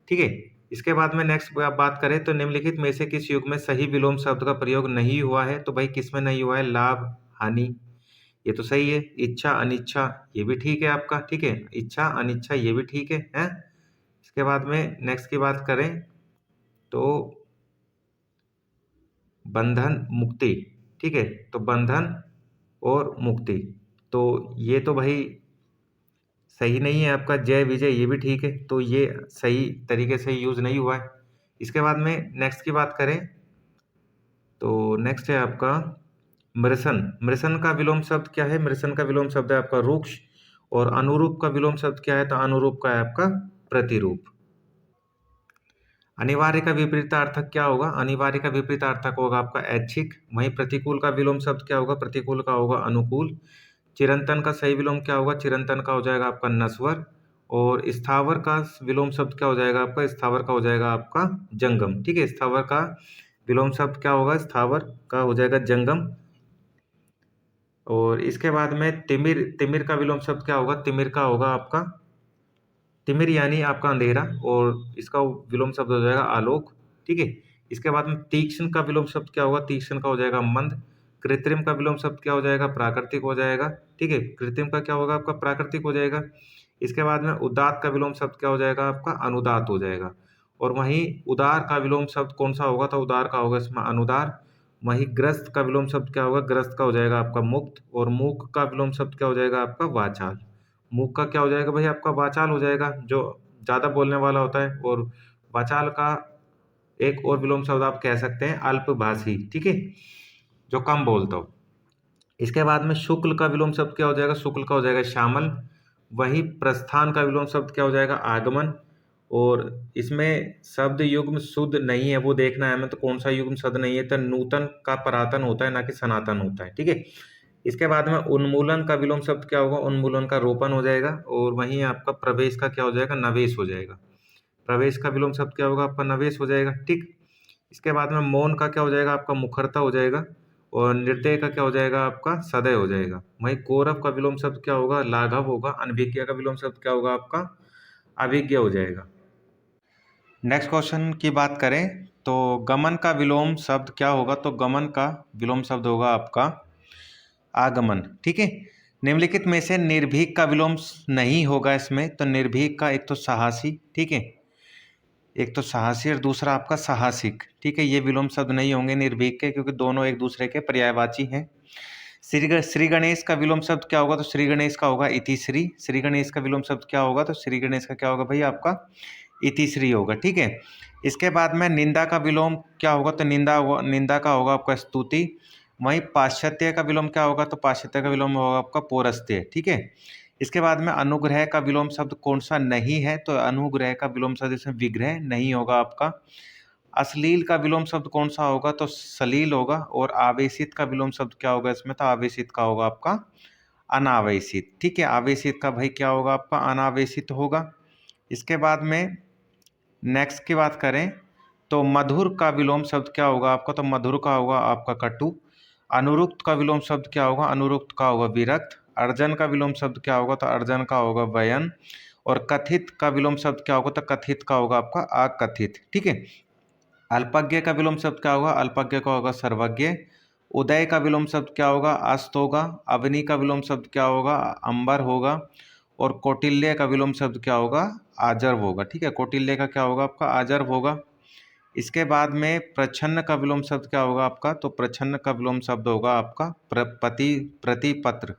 ठीक है। इसके बाद में नेक्स्ट आप बात करें तो निम्नलिखित में से किस युग में सही विलोम शब्द का प्रयोग नहीं हुआ है, तो भाई किस में नहीं हुआ है, लाभ हानि, ये तो सही है। इच्छा अनिच्छा ये भी ठीक है आपका, ठीक है, इच्छा अनिच्छा ये भी ठीक है। इसके बाद में नेक्स्ट की बात करें तो बंधन मुक्ति, ठीक है, तो बंधन और मुक्ति, तो ये तो भाई सही नहीं है आपका। जय विजय ये भी ठीक है, तो ये सही तरीके से यूज नहीं हुआ है। इसके बाद में नेक्स्ट की बात करें तो नेक्स्ट है आपका मृषण, मृषण का विलोम शब्द क्या है, मृषण का विलोम शब्द है आपका रुक्ष। और अनुरूप का विलोम शब्द क्या है, तो अनुरूप का है आपका प्रतिरूप। अनिवार्य का विपरीतार्थक क्या होगा, अनिवार्य का विपरीतार्थक होगा आपका ऐच्छिक। वहीं प्रतिकूल का विलोम शब्द क्या होगा, प्रतिकूल का होगा अनुकूल। चिरंतन का सही विलोम क्या होगा, चिरंतन का हो जाएगा आपका नश्वर। और स्थावर का विलोम शब्द क्या हो जाएगा आपका, स्थावर का हो जाएगा आपका जंगम, ठीक है, स्थावर का विलोम शब्द क्या होगा, स्थावर का हो जाएगा जंगम। और इसके बाद में तिमिर, तिमिर का विलोम शब्द क्या होगा, तिमिर का होगा आपका तिमिर यानी आपका अंधेरा, और इसका विलोम शब्द हो जाएगा आलोक, ठीक है। इसके बाद में तीक्ष्ण का विलोम शब्द क्या होगा, तीक्ष्ण का हो जाएगा मंद। कृत्रिम का विलोम शब्द क्या हो जाएगा, प्राकृतिक हो जाएगा, ठीक है, कृत्रिम का क्या होगा आपका, प्राकृतिक हो जाएगा। इसके बाद में उदात्त का विलोम शब्द क्या हो जाएगा आपका, अनुदात हो जाएगा। और वहीं उदार का विलोम शब्द कौन सा होगा, तो उदार का होगा इसमें अनुदार। वहीं ग्रस्त का विलोम शब्द क्या होगा, ग्रस्त का हो जाएगा आपका मुक्त। और मूक का विलोम शब्द क्या हो जाएगा आपका, वाचाल। मूक का क्या हो जाएगा भाई आपका, वाचाल हो जाएगा, जो ज़्यादा बोलने वाला होता है। और वाचाल का एक और विलोम शब्द आप कह सकते हैं अल्पभाषी, ठीक है, जो कम बोलता हो। इसके बाद में शुक्ल का विलोम शब्द क्या हो जाएगा, शुक्ल का हो जाएगा श्यामल। वहीं प्रस्थान का विलोम शब्द क्या हो जाएगा, आगमन। और इसमें शब्द युग्म शुद्ध नहीं है वो देखना है हमें, तो कौन सा युग्म शब्द नहीं है, तो नूतन का परातन होता है ना कि सनातन होता है, ठीक है। इसके बाद में उन्मूलन का विलोम शब्द क्या होगा, उन्मूलन का रोपण हो जाएगा। और वहीं आपका प्रवेश का क्या हो जाएगा, नवेश हो जाएगा। प्रवेश का विलोम शब्द क्या होगा आपका, नवेश हो जाएगा, ठीक। इसके बाद में मौन का क्या हो जाएगा आपका, मुखरता हो जाएगा। और निर्दय का क्या हो जाएगा आपका, सदय हो जाएगा। वहीं कौरव का विलोम शब्द क्या होगा, लाघव होगा। अनभिज्ञ का विलोम शब्द क्या होगा आपका, अभिज्ञ हो जाएगा। नेक्स्ट क्वेश्चन की बात करें तो गमन का विलोम शब्द क्या होगा, तो गमन का विलोम शब्द होगा आपका आगमन, ठीक है। निम्नलिखित में से निर्भीक का विलोम नहीं होगा इसमें, तो निर्भीक का एक तो साहसी, ठीक है, एक तो साहसी और दूसरा आपका साहसिक, ठीक है। ये विलोम शब्द नहीं होंगे निर्भीक के, क्योंकि दोनों एक दूसरे के पर्यायवाची हैं। श्री गणेश का विलोम शब्द क्या होगा, तो श्री गणेश का होगा इतिश्री। श्री गणेश का विलोम शब्द क्या होगा, तो श्री गणेश का क्या होगा भाई आपका इतिश्री होगा, ठीक है। इसके बाद में निंदा का विलोम क्या होगा, तो निंदा का होगा आपका स्तुति। वहीं पाश्चात्य का विलोम क्या होगा, तो पाश्चात्य का विलोम होगा आपका पौरस्त्य, ठीक है। इसके बाद में अनुग्रह का विलोम शब्द कौन सा नहीं है, तो अनुग्रह का विलोम शब्द इसमें विग्रह नहीं होगा आपका। अश्लील का विलोम शब्द कौन सा होगा, तो सलील होगा। और आवेशित का विलोम शब्द क्या होगा इसमें, तो आवेशित का होगा आपका अनावेशित, ठीक है। आवेशित का भाई क्या होगा आपका अनावेशित होगा। इसके बाद में नेक्स्ट की बात करें तो मधुर का विलोम शब्द क्या होगा आपका, तो मधुर का होगा आपका कटु। अनुरुक्त का विलोम शब्द क्या होगा, अनुरुक्त का होगा विरक्त। अर्जन का विलोम शब्द क्या होगा, तो अर्जन का होगा वयन। और कथित का विलोम शब्द क्या होगा, तो कथित का होगा आपका अकथित, ठीक है। अल्पज्ञ का विलोम शब्द क्या होगा, अल्पज्ञ का होगा सर्वज्ञ। उदय का विलोम शब्द क्या होगा, अस्त होगा। अवनी का विलोम शब्द क्या होगा, अंबर होगा। और कौटिल्य का विलोम शब्द क्या होगा, आजर्व होगा, ठीक है। कौटिल्य का क्या होगा आपका आजर्व होगा। इसके बाद में प्रच्छन्न का विलोम शब्द क्या होगा आपका, तो प्रच्छन्न का विलोम शब्द होगा आपका प्रतिपत्र।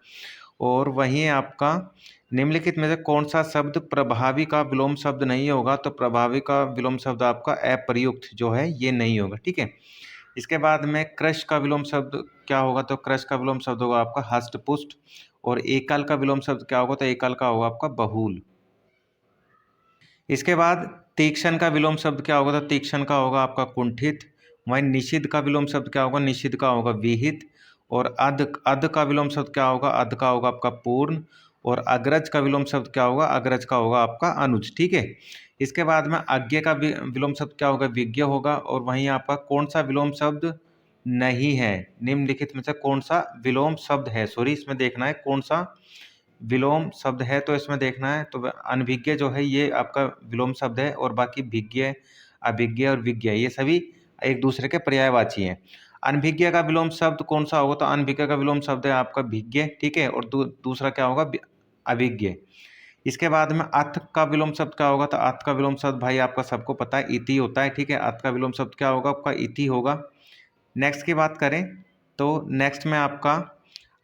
और वहीं आपका निम्नलिखित में से कौन सा शब्द प्रभावी का विलोम शब्द नहीं होगा, तो प्रभावी का विलोम शब्द आपका अप्रयुक्त जो है ये नहीं होगा, ठीक है। इसके बाद में क्रश का विलोम शब्द क्या होगा, तो क्रश का विलोम शब्द होगा आपका हष्टपुष्ट। और एकल का विलोम शब्द क्या होगा, तो एकल का होगा आपका बहुल। इसके बाद तीक्ष्ण का विलोम शब्द क्या होगा, तो तीक्ष्ण का होगा आपका कुंठित। वहीं निषिद्ध का विलोम शब्द क्या होगा, निषिद्ध का होगा विहित। और अध का विलोम शब्द क्या होगा, अध का होगा आपका पूर्ण। और अग्रज का विलोम शब्द क्या होगा, अग्रज का होगा आपका अनुज, ठीक है। इसके बाद में अज्ञ का विलोम शब्द क्या होगा, विज्ञ होगा। और वहीं आपका कौन सा विलोम शब्द नहीं है, निम्नलिखित में से कौन सा विलोम शब्द है, सॉरी इसमें देखना है कौन सा विलोम शब्द है, तो इसमें देखना है तो अनभिज्ञ जो है ये आपका विलोम शब्द है। और बाकी भिज्ञ, अभिज्ञ और विज्ञ ये सभी एक दूसरे के पर्यायवाची हैं। अनभिज्ञ का विलोम शब्द कौन सा होगा, तो अनभिज्ञ का विलोम शब्द है आपका भिज्ञ, ठीक है। और दूसरा क्या होगा, अभिज्ञ। इसके बाद में अथ का विलोम शब्द क्या होगा, तो अथ का विलोम शब्द भाई आपका सबको पता है इति होता है, ठीक है। अथ का विलोम शब्द क्या होगा आपका इति होगा। नेक्स्ट की बात करें तो नेक्स्ट में आपका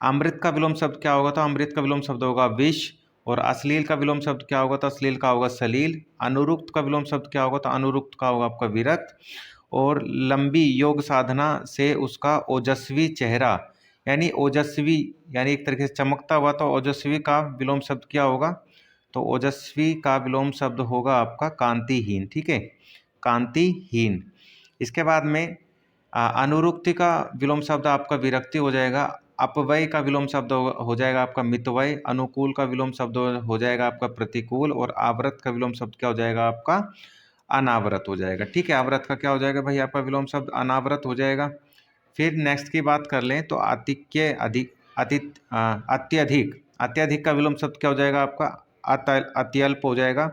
अमृत का विलोम शब्द क्या होगा, तो अमृत का विलोम शब्द होगा विष। और अश्लील का विलोम शब्द क्या होगा, तो अश्लील का होगा सलील। अनुरुक्त का विलोम शब्द क्या होगा, तो अनुरुक्त का होगा आपका विरक्त। और लंबी योग साधना से उसका ओजस्वी चेहरा, यानी ओजस्वी यानी एक तरीके से चमकता हुआ, तो ओजस्वी का विलोम शब्द क्या होगा, तो ओजस्वी का विलोम शब्द होगा आपका कांतिहीन, ठीक है, कांतिहीन। इसके बाद में अनुरुक्ति का विलोम शब्द आपका विरक्ति हो जाएगा। अपव्यय का विलोम शब्द हो जाएगा आपका मितव्यय। अनुकूल का विलोम शब्द हो जाएगा आपका प्रतिकूल। और आवृत का विलोम शब्द क्या हो जाएगा आपका अनावृत हो जाएगा, ठीक है। आवृत का क्या हो जाएगा भाई आपका विलोम शब्द अनावृत हो जाएगा। फिर नेक्स्ट की बात कर लें तो आतिक्य अधिक अत्यधिक, अत्यधिक का विलोम शब्द क्या हो जाएगा आपका अत्यल्प हो जाएगा।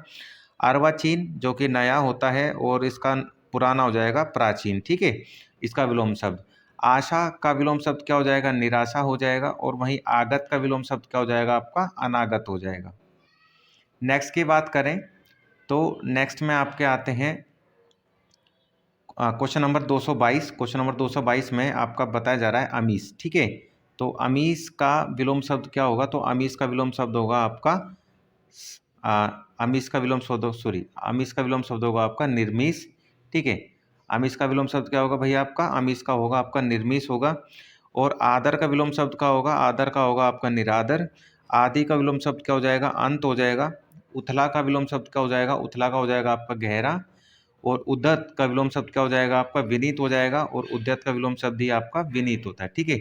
अर्वाचीन जो कि नया होता है और इसका पुराना हो जाएगा प्राचीन, ठीक है, इसका विलोम शब्द। आशा का विलोम शब्द क्या हो जाएगा, निराशा हो जाएगा। और वहीं आगत का विलोम शब्द क्या हो जाएगा आपका अनागत हो जाएगा। नेक्स्ट की बात करें तो नेक्स्ट में आपके आते हैं क्वेश्चन नंबर 222। क्वेश्चन नंबर 222 में आपका बताया जा रहा है अमीश, ठीक है। तो अमीश का विलोम शब्द क्या होगा, तो अमीश का विलोम शब्द होगा आपका अमीश का विलोम शब्द अमीश का विलोम शब्द होगा आपका निर्मीश, ठीक है। अमीश का विलोम शब्द क्या होगा भैया आपका, अमीश का होगा आपका निर्मीश होगा। और आदर का विलोम शब्द का होगा, आदर का होगा आपका निरादर। आदि का विलोम शब्द क्या हो जाएगा, अंत हो जाएगा। उथला का विलोम शब्द क्या हो जाएगा, उथला का हो जाएगा आपका गहरा। और उद्धत का विलोम शब्द क्या हो जाएगा आपका, विनीत हो जाएगा। और उद्यत का विलोम शब्द ही आपका विनीत होता है, ठीक है।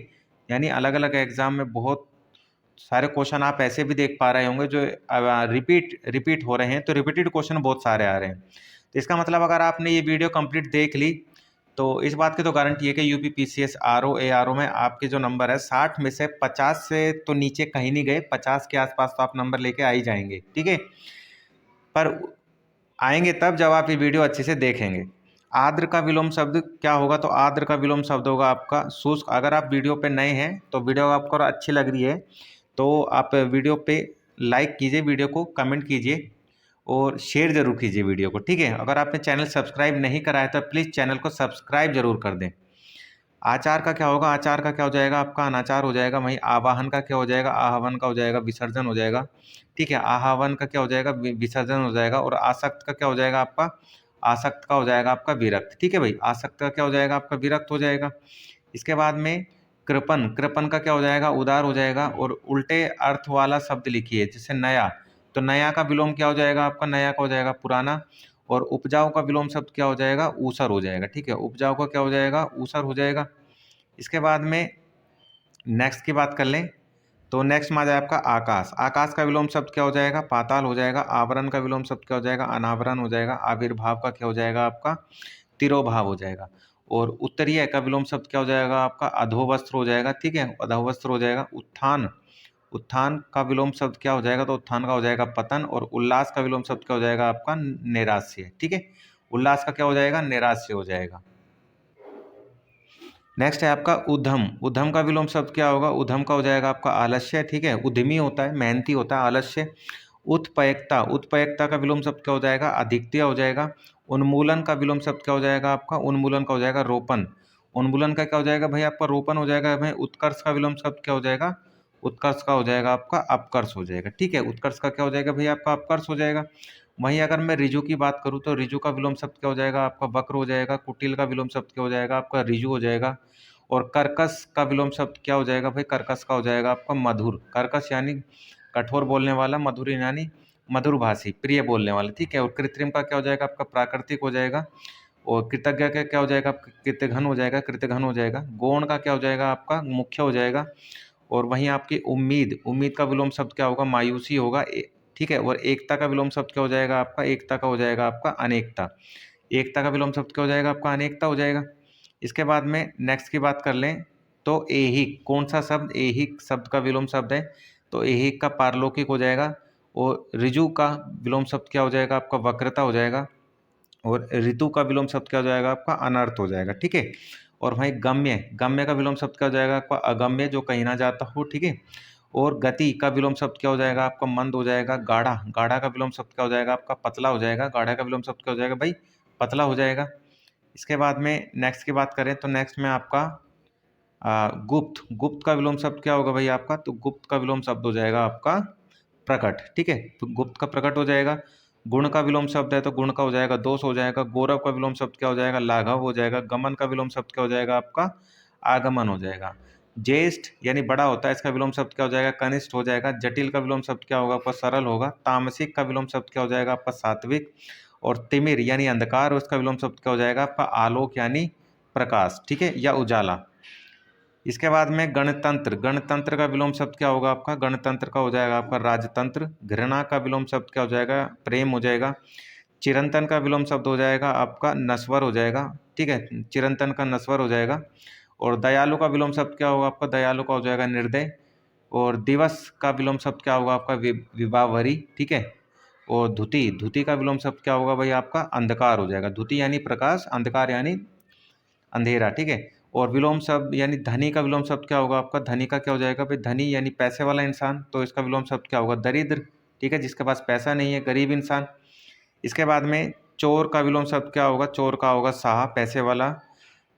यानी अलग अलग एग्जाम में बहुत सारे क्वेश्चन आप ऐसे भी देख पा रहे होंगे जो रिपीट हो रहे हैं, तो रिपीटेड क्वेश्चन बहुत सारे आ रहे हैं। तो इसका मतलब अगर आपने ये वीडियो कंप्लीट देख ली तो इस बात की तो गारंटी है कि यूपी पीसीएस आरओ एआरओ में आपके जो नंबर है 60 में से 50 से तो नीचे कहीं नहीं गए, 50 के आसपास तो आप नंबर लेके आ ही जाएंगे, ठीक है। पर आएंगे तब जब आप ये वीडियो अच्छे से देखेंगे। आर्द्र का विलोम शब्द क्या होगा, तो आर्द्र का विलोम शब्द होगा आपका शुष्क। अगर आप वीडियो पे नए हैं तो वीडियो आपको अच्छी लग रही है तो आप वीडियो पे लाइक कीजिए, वीडियो को कमेंट कीजिए और शेयर जरूर कीजिए वीडियो को, ठीक है। अगर आपने चैनल सब्सक्राइब नहीं करा है तो प्लीज़ चैनल को सब्सक्राइब जरूर कर दें। आचार का क्या होगा, आचार का क्या हो जाएगा आपका अनाचार हो जाएगा। वहीं आवाहन का क्या हो जाएगा, आहवन का हो जाएगा विसर्जन हो जाएगा, ठीक है। आहवन का क्या हो जाएगा, विसर्जन हो जाएगा। और आसक्त का क्या हो जाएगा आपका, आसक्त का हो जाएगा आपका विरक्त, ठीक है भाई। आसक्त का क्या हो जाएगा आपका विरक्त हो जाएगा। इसके बाद में कृपन, कृपन का क्या हो जाएगा, उदार हो जाएगा। और उल्टे अर्थ वाला शब्द लिखिए जैसे नया, तो नया का विलोम क्या हो जाएगा आपका, नया का हो जाएगा पुराना। और उपजाऊ का विलोम शब्द क्या हो जाएगा, ऊसर हो जाएगा, ठीक है। उपजाऊ का क्या हो जाएगा, ऊसर हो जाएगा। इसके बाद में नेक्स्ट की बात कर लें तो नेक्स्ट में आ जाए आपका आकाश। आकाश का विलोम शब्द क्या हो जाएगा, पाताल हो जाएगा। आवरण का विलोम शब्द क्या हो जाएगा, अनावरण हो जाएगा। आविर्भाव का क्या हो जाएगा आपका, तिरोभाव हो जाएगा। और उत्तरीय का विलोम शब्द क्या हो जाएगा आपका, अधोवस्त्र हो जाएगा, ठीक है, अधोवस्त्र हो जाएगा। उत्थान, उत्थान का विलोम शब्द क्या हो जाएगा, तो उत्थान का हो जाएगा पतन। और उल्लास का विलोम शब्द क्या हो जाएगा आपका, नैराश्य, ठीक है। उल्लास का क्या हो जाएगा, नैराश्य हो जाएगा। नेक्स्ट है आपका उद्यम। उद्यम का विलोम शब्द क्या होगा, उद्यम का हो जाएगा आपका आलस्य, ठीक है। उद्यमी होता है, मेहनती होता है, आलस्य। उत्पयक्ता, उत्पयक्ता का विलोम शब्द क्या हो जाएगा, अधिक्रिया हो जाएगा। उन्मूलन का विलोम शब्द क्या हो जाएगा आपका, उन्मूलन का हो जाएगा रोपन। उन्मूलन का क्या हो जाएगा भाई आपका, रोपन हो जाएगा भाई। उत्कर्ष का विलोम शब्द क्या हो जाएगा, उत्कर्ष का हो जाएगा आपका अपकर्ष हो जाएगा, ठीक है। उत्कर्ष का क्या हो जाएगा भाई आपका, अपकर्ष हो जाएगा। वहीं अगर मैं रिजु की बात करूं तो रिजु का विलोम शब्द क्या हो जाएगा आपका, वक्र हो जाएगा। कुटिल का विलोम शब्द क्या हो जाएगा आपका, रिजु हो जाएगा। और कर्कश का विलोम शब्द क्या हो जाएगा भाई, कर्कश का हो जाएगा आपका मधुर। कर्कश यानी कठोर बोलने वाला, मधुर यानी मधुरभाषी, प्रिय बोलने वाला, ठीक है। और कृत्रिम का क्या हो जाएगा आपका, प्राकृतिक हो जाएगा। और कृतज्ञ का क्या हो जाएगा आपका, कृत्यघन हो जाएगा, कृत्यघन हो जाएगा। गौण का क्या हो जाएगा आपका, मुख्य हो जाएगा। और वहीं आपकी उम्मीद, उम्मीद का विलोम शब्द क्या होगा, मायूसी होगा, ठीक है। और एकता का विलोम शब्द क्या हो जाएगा आपका, एकता का हो जाएगा आपका अनेकता। एकता का विलोम शब्द क्या हो जाएगा आपका, अनेकता हो जाएगा। इसके बाद में नेक्स्ट की बात कर लें तो ऐहिक, कौन सा शब्द, ऐहिक शब्द का विलोम शब्द है, तो ऐहिक का पारलौकिक हो जाएगा। और ऋजु का विलोम शब्द क्या हो जाएगा आपका, वक्रता हो जाएगा। और ऋतु का विलोम शब्द क्या हो जाएगा आपका, अनर्थ हो जाएगा, ठीक है। और भाई गम्य, गम्य का विलोम शब्द क्या हो जाएगा आपका, अगम्य, जो कहीं ना जाता हो, ठीक है। और गति का विलोम शब्द क्या हो जाएगा आपका, मंद हो जाएगा। गाढ़ा, गाढ़ा का विलोम शब्द क्या हो जाएगा आपका, पतला हो जाएगा। गाढ़ा का विलोम शब्द क्या हो जाएगा भाई, पतला हो जाएगा। इसके बाद में नेक्स्ट की बात करें तो नेक्स्ट में आपका गुप्त, गुप्त का विलोम शब्द क्या होगा भाई आपका, तो गुप्त का विलोम शब्द हो जाएगा आपका प्रकट, ठीक है। तो गुप्त का प्रकट हो जाएगा। गुण का विलोम शब्द है तो गुण का हो जाएगा दोष हो जाएगा। गौरव का विलोम शब्द क्या हो जाएगा, लाघव हो जाएगा। गमन का विलोम शब्द क्या हो जाएगा आपका, आगमन हो जाएगा। ज्येष्ठ यानी बड़ा होता है, इसका विलोम शब्द क्या हो जाएगा, कनिष्ठ हो जाएगा। जटिल का विलोम शब्द क्या होगा आपका, सरल होगा। तामसिक का विलोम शब्द क्या हो जाएगा आपका, सात्विक। और तिमिर यानी अंधकार, उसका विलोम शब्द क्या हो जाएगा आपका, आलोक यानी प्रकाश, ठीक है, या उजाला। इसके बाद में गणतंत्र, गणतंत्र का विलोम शब्द क्या होगा आपका, गणतंत्र का हो जाएगा आपका राजतंत्र। घृणा का विलोम शब्द क्या हो जाएगा, प्रेम हो जाएगा। चिरंतन का विलोम शब्द हो जाएगा आपका नश्वर हो जाएगा, ठीक है, चिरंतन का नश्वर हो जाएगा। और दयालु का विलोम शब्द क्या होगा आपका, दयालु का हो जाएगा निर्दय। और दिवस का विलोम शब्द क्या होगा आपका, विभावरी, ठीक है। और धुति, धुति का विलोम शब्द क्या होगा भाई आपका, अंधकार हो जाएगा। धुति यानी प्रकाश, अंधकार यानी अंधेरा, ठीक है। और विलोम शब्द यानी धनी का विलोम शब्द क्या होगा आपका, धनी का क्या हो जाएगा भाई, धनी यानी पैसे वाला इंसान, तो इसका विलोम शब्द क्या होगा, दरिद्र, ठीक है, जिसके पास पैसा नहीं है, गरीब इंसान। इसके बाद में चोर का विलोम शब्द क्या होगा, चोर का होगा साह, पैसे वाला।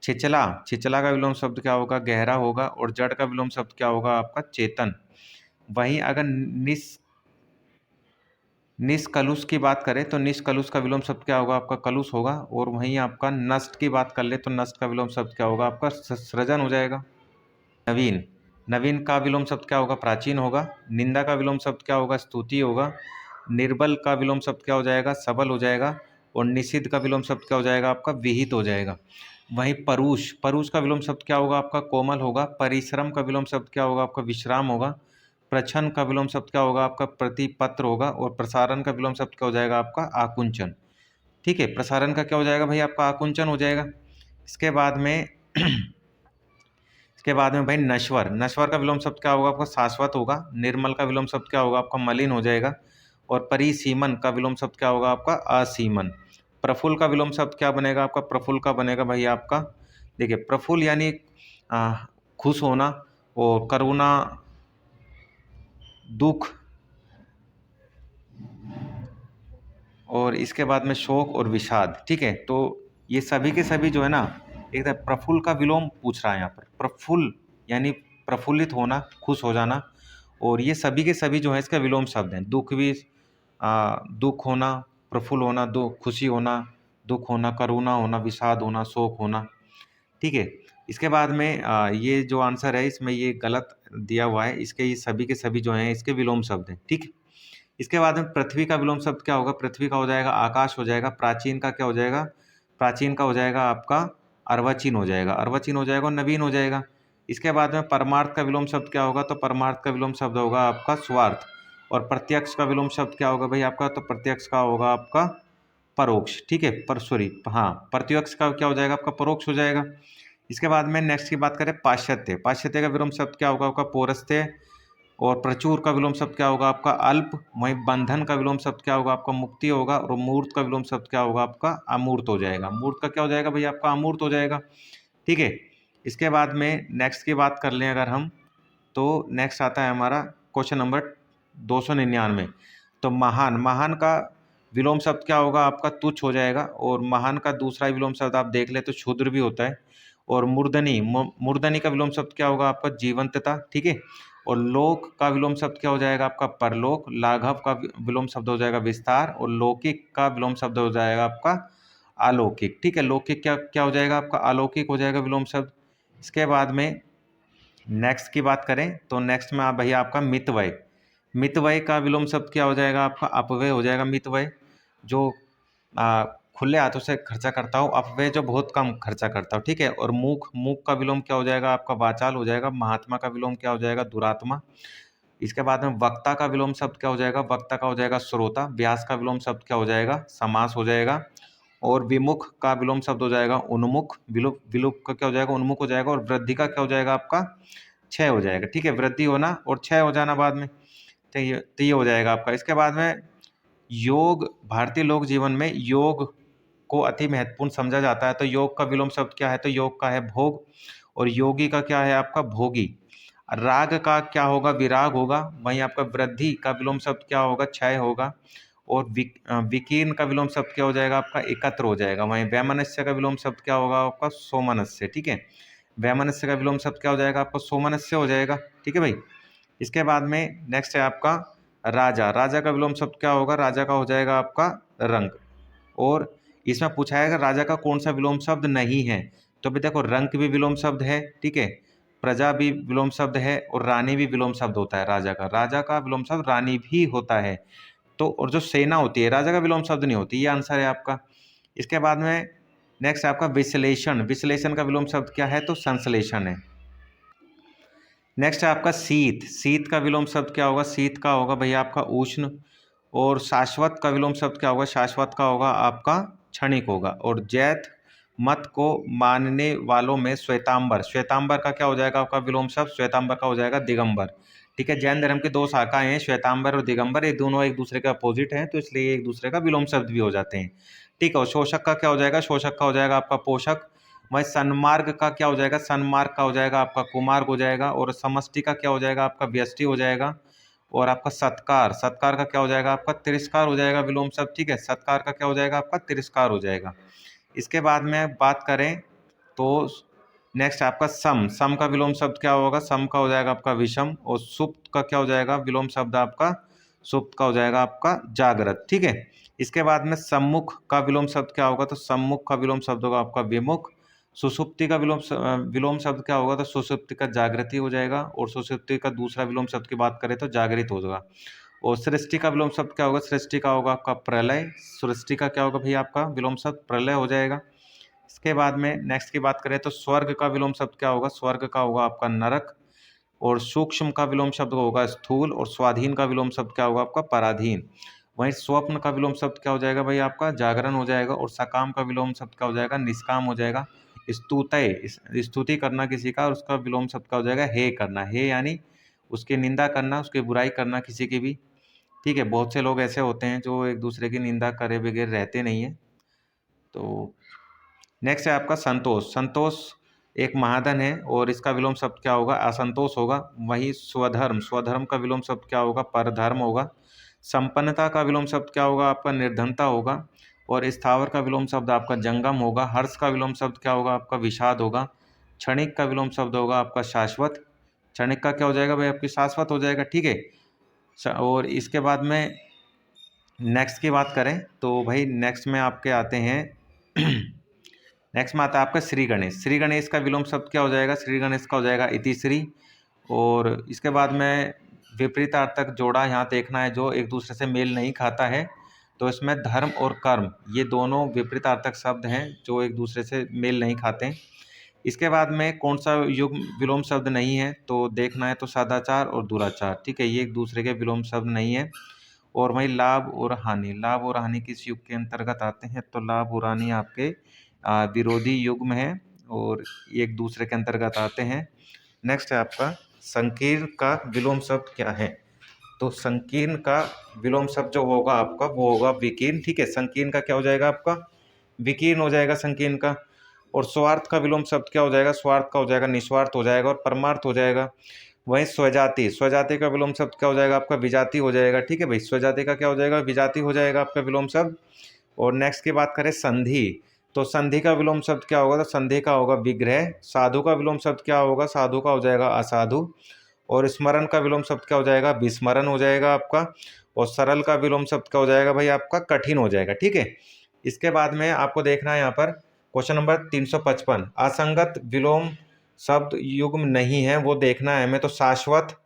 छिचला, छिचला का विलोम शब्द क्या होगा, गहरा होगा। और जड़ का विलोम शब्द क्या होगा आपका, चेतन। वहीं अगर निष्कलुष की बात करें तो निष्कलुष का विलोम शब्द क्या होगा आपका, कलुष होगा। और वहीं आपका नष्ट की बात कर ले तो नष्ट का विलोम शब्द क्या होगा आपका, सृजन हो जाएगा। नवीन, नवीन का विलोम शब्द क्या होगा? प्राचीन होगा। निंदा का विलोम शब्द क्या होगा? स्तुति होगा। निर्बल का विलोम शब्द क्या हो जाएगा? सबल हो जाएगा। और निषिद्ध का विलोम शब्द क्या हो जाएगा? आपका विहित हो जाएगा। वहीं परुष, परुष का विलोम शब्द क्या होगा? आपका कोमल होगा। परिश्रम का विलोम शब्द क्या होगा? आपका विश्राम होगा। प्रछन्न का विलोम शब्द क्या होगा? आपका प्रतिपत्र होगा। और प्रसारण का विलोम शब्द क्या हो जाएगा? आपका आकुंचन। ठीक है, प्रसारण का क्या हो जाएगा भाई? आपका आकुंचन हो जाएगा। इसके बाद में इसके बाद में भाई नश्वर, नश्वर का विलोम शब्द क्या होगा? आपका शाश्वत होगा। निर्मल का विलोम शब्द क्या होगा? आपका मलिन हो जाएगा। और परिसीमन का विलोम शब्द क्या होगा? आपका असीमन। प्रफुल्ल का विलोम शब्द क्या बनेगा? आपका प्रफुल्ल का बनेगा भाई आपका, देखिए प्रफुल्ल यानी खुश होना। और करुणा, दुख। और इसके बाद में शोक और विषाद। ठीक है, तो ये सभी के सभी जो है ना, एक प्रफुल्ल का विलोम पूछ रहा है यहाँ पर। प्रफुल्ल यानी प्रफुल्लित होना, खुश हो जाना। और ये सभी के सभी जो है इसका विलोम शब्द हैं। दुख भी, दुख होना, प्रफुल्ल होना, दुख खुशी होना, दुख होना, करुणा होना, विषाद होना, शोक होना। ठीक है, इसके बाद में ये जो आंसर है इसमें ये गलत दिया हुआ है। इसके ये सभी के सभी जो हैं इसके विलोम शब्द हैं। ठीक है, इसके बाद में पृथ्वी का विलोम शब्द क्या होगा? पृथ्वी का हो जाएगा आकाश हो जाएगा। प्राचीन का क्या हो जाएगा? प्राचीन का हो जाएगा आपका अर्वाचीन हो जाएगा। अर्वाचीन हो जाएगा और नवीन हो जाएगा। इसके बाद में परमार्थ का विलोम शब्द क्या होगा? तो परमार्थ का विलोम शब्द होगा आपका स्वार्थ। और प्रत्यक्ष का विलोम शब्द क्या होगा भाई आपका? तो प्रत्यक्ष का होगा आपका परोक्ष। ठीक है, पर सॉरी, हाँ, प्रत्यक्ष का क्या हो जाएगा? आपका परोक्ष हो जाएगा। इसके बाद में नेक्स्ट की बात करें, पाश्चात्य, पाश्चात्य का विलोम शब्द क्या होगा? आपका पौरस्त्य। और प्रचुर का विलोम शब्द क्या होगा? आपका अल्प। वहीं बंधन का विलोम शब्द क्या होगा? आपका मुक्ति होगा। और मूर्त का विलोम शब्द क्या होगा? आपका अमूर्त हो जाएगा। मूर्त का क्या हो जाएगा भाई? आपका अमूर्त हो जाएगा। ठीक है, इसके बाद में नेक्स्ट की बात कर लें अगर हम, तो नेक्स्ट आता है हमारा क्वेश्चन नंबर 299। तो महान, महान का विलोम शब्द क्या होगा? आपका तुच्छ हो जाएगा। और महान का दूसरा विलोम शब्द आप देख ले तो क्षुद्र भी होता है। और मूर्धनी, मूर्धनी का विलोम शब्द क्या होगा? आपका जीवंतता। ठीक है, और लोक का विलोम शब्द क्या हो जाएगा? आपका परलोक। लाघव का विलोम शब्द हो जाएगा विस्तार। और लौकिक का विलोम शब्द हो जाएगा आपका अलौकिक। ठीक है, लौकिक क्या क्या हो जाएगा? आपका अलौकिक हो जाएगा विलोम शब्द। इसके बाद में नेक्स्ट की बात करें तो नेक्स्ट में आप भैया आपका मितव्यय, मितव्यय का विलोम शब्द क्या हो जाएगा? आपका अपव्यय हो जाएगा। मितव्यय जो खुले हाथों से खर्चा करता हो, अपव्यय जो बहुत कम खर्चा करता हो। ठीक है, और मूक, मूक का विलोम क्या हो जाएगा? आपका वाचाल हो जाएगा। महात्मा का विलोम क्या हो जाएगा? दुरात्मा। इसके बाद में वक्ता का विलोम शब्द क्या हो जाएगा? वक्ता का हो जाएगा श्रोता। व्यास का विलोम शब्द क्या हो जाएगा? समास हो जाएगा। और विमुख का विलोम शब्द हो जाएगा उन्मुख। विलुप, विलुप का क्या हो जाएगा? उन्मुख हो जाएगा। और वृद्धि का क्या हो जाएगा? आपका क्षय हो जाएगा। ठीक है, वृद्धि होना और क्षय हो जाना बाद में, तो ये हो जाएगा आपका। इसके बाद में योग, भारतीय लोक जीवन में योग को अति महत्वपूर्ण समझा जाता है। तो योग का विलोम शब्द क्या है? तो योग का है भोग। और योगी का क्या है? आपका भोगी। राग का क्या होगा? विराग होगा। वहीं आपका वृद्धि का विलोम शब्द क्या होगा? क्षय होगा। और विकीर्ण का विलोम शब्द क्या हो जाएगा? आपका एकत्र हो जाएगा। वहीं वैमनस्य का विलोम शब्द क्या होगा? आपका सोमनस्य। ठीक है, वैमनस्य का विलोम शब्द क्या हो जाएगा? आपका सोमनस्य हो जाएगा। ठीक है भाई, इसके बाद में नेक्स्ट है आपका राजा, राजा का विलोम शब्द क्या होगा? राजा का हो जाएगा आपका रंग। और इसमें पूछा है राजा का कौन सा विलोम शब्द नहीं है? तो भी देखो, रंक भी विलोम शब्द है। ठीक है, प्रजा भी विलोम शब्द है। और रानी भी विलोम शब्द होता है राजा का। राजा का विलोम शब्द रानी भी होता है। तो और जो सेना होती है राजा का विलोम शब्द नहीं होती। ये आंसर है आपका। इसके बाद में नेक्स्ट आपका विश्लेषण, विश्लेषण का विलोम शब्द क्या है? तो संश्लेषण है। नेक्स्ट है आपका शीत, शीत का विलोम शब्द क्या होगा? शीत का होगा भैया आपका उष्ण। और शाश्वत का विलोम शब्द क्या होगा? शाश्वत का होगा आपका क्षणिक होगा। और जैत मत को मानने वालों में श्वेतांबर, श्वेतांबर का क्या हो जाएगा? आपका विलोम शब्द श्वेतांबर का हो जाएगा दिगंबर। ठीक है, जैन धर्म की दो शाखाएं हैं, श्वेतांबर और दिगंबर। ये दोनों एक दूसरे के अपोजिट हैं, तो इसलिए एक दूसरे का विलोम शब्द भी हो जाते हैं। ठीक है, और शोषक का क्या हो जाएगा? शोषक का हो जाएगा आपका पोषक। वहीं सन्मार्ग का क्या हो जाएगा? सन्मार्ग का हो जाएगा आपका कुमार्ग हो जाएगा। और समष्टि का क्या हो जाएगा? आपका व्यष्टि हो जाएगा। और आपका सत्कार, सत्कार का क्या हो जाएगा? आपका तिरस्कार हो जाएगा विलोम शब्द। ठीक है, सत्कार का क्या हो जाएगा? आपका तिरस्कार हो जाएगा। इसके बाद में बात करें तो नेक्स्ट आपका सम, सम का विलोम शब्द क्या होगा? सम का हो जाएगा आपका विषम। और सुप्त का क्या हो जाएगा? विलोम शब्द आपका सुप्त का हो जाएगा आपका जागृत। ठीक है, इसके बाद में सम्मुख का विलोम शब्द क्या होगा? तो सम्मुख का विलोम शब्द होगा आपका विमुख। सुषुप्ति का विलोम शब्द क्या होगा? तो सुषुप्ति का जागृति हो जाएगा, और सुषुप्ति का दूसरा विलोम शब्द की बात करें तो जागृत होगा। और सृष्टि का विलोम शब्द क्या होगा? सृष्टि का होगा आपका प्रलय। सृष्टि का क्या होगा भैया? आपका विलोम शब्द प्रलय हो जाएगा। इसके बाद में नेक्स्ट की बात करें तो स्वर्ग का विलोम शब्द क्या होगा? स्वर्ग का होगा आपका नरक। और सूक्ष्म का विलोम शब्द होगा स्थूल। और स्वाधीन का विलोम शब्द क्या होगा? आपका पराधीन। वहीं स्वप्न का विलोम शब्द क्या हो जाएगा भाई? आपका जागरण हो जाएगा। और सकाम का विलोम शब्द क्या हो जाएगा? निष्काम हो जाएगा। स्तुतय, स्तुति करना किसी का, और उसका विलोम शब्द क्या हो जाएगा? हे करना। हे यानी उसकी निंदा करना, उसकी बुराई करना किसी की भी। ठीक है, बहुत से लोग ऐसे होते हैं जो एक दूसरे की निंदा करे बगैर रहते नहीं है। तो नेक्स्ट है आपका संतोष। संतोष एक महाधन है, और इसका विलोम शब्द क्या होगा? असंतोष होगा। वही स्वधर्म, स्वधर्म का विलोम शब्द क्या होगा? परधर्म होगा। संपन्नता का विलोम शब्द क्या होगा? आपका निर्धनता होगा। और स्थावर का विलोम शब्द आपका जंगम होगा। हर्ष का विलोम शब्द क्या होगा? आपका विषाद होगा। क्षणिक का विलोम शब्द होगा आपका शाश्वत। क्षणिक का क्या हो जाएगा भाई? आपकी शाश्वत हो जाएगा। ठीक है, और इसके बाद में नेक्स्ट की बात करें तो भाई नेक्स्ट में आपके आते हैं नेक्स्ट में आता है आपका श्री गणेश। श्री गणेश का विलोम शब्द क्या हो जाएगा? श्री गणेश का हो जाएगा इतिश्री। और इसके बाद में विपरीतार्थक जोड़ा यहाँ देखना है जो एक दूसरे से मेल नहीं खाता है। तो इसमें धर्म और कर्म ये दोनों विपरीतार्थक शब्द हैं जो एक दूसरे से मेल नहीं खाते हैं। इसके बाद में कौन सा युग्म विलोम शब्द नहीं है? तो देखना है तो सदाचार और दुराचार। ठीक है, ये एक दूसरे के विलोम शब्द नहीं है। और वहीं लाभ और हानि, लाभ और हानि किस युग के अंतर्गत आते हैं? तो लाभ और हानि आपके विरोधी युग्म है, और एक दूसरे के अंतर्गत आते हैं। नेक्स्ट है आपका संकीर्ण का विलोम शब्द क्या है? तो संकीर्ण का विलोम शब्द जो होगा आपका वो होगा विकीर्ण। ठीक है, संकीर्ण का क्या हो जाएगा? आपका विकीर्ण हो जाएगा संकीर्ण का। और स्वार्थ का विलोम शब्द क्या हो जाएगा? स्वार्थ का हो जाएगा निस्वार्थ हो जाएगा, और परमार्थ हो जाएगा। वहीं स्वजाति, स्वजाति का विलोम शब्द क्या हो जाएगा? आपका विजाति हो जाएगा। ठीक है भाई, स्वजाति का क्या हो जाएगा? विजाति हो जाएगा आपका विलोम शब्द। और नेक्स्ट की बात करें संधि, तो संधि का विलोम शब्द क्या होगा? तो संधि का होगा विग्रह। साधु का विलोम शब्द क्या होगा? साधु का हो जाएगा असाधु। और स्मरण का विलोम शब्द क्या हो जाएगा? विस्मरण हो जाएगा आपका। और सरल का विलोम शब्द क्या हो जाएगा भाई? आपका कठिन हो जाएगा। ठीक है, इसके बाद में आपको देखना है यहाँ पर क्वेश्चन नंबर 355, असंगत विलोम शब्द युग्म नहीं है वो देखना है हमें। तो शाश्वत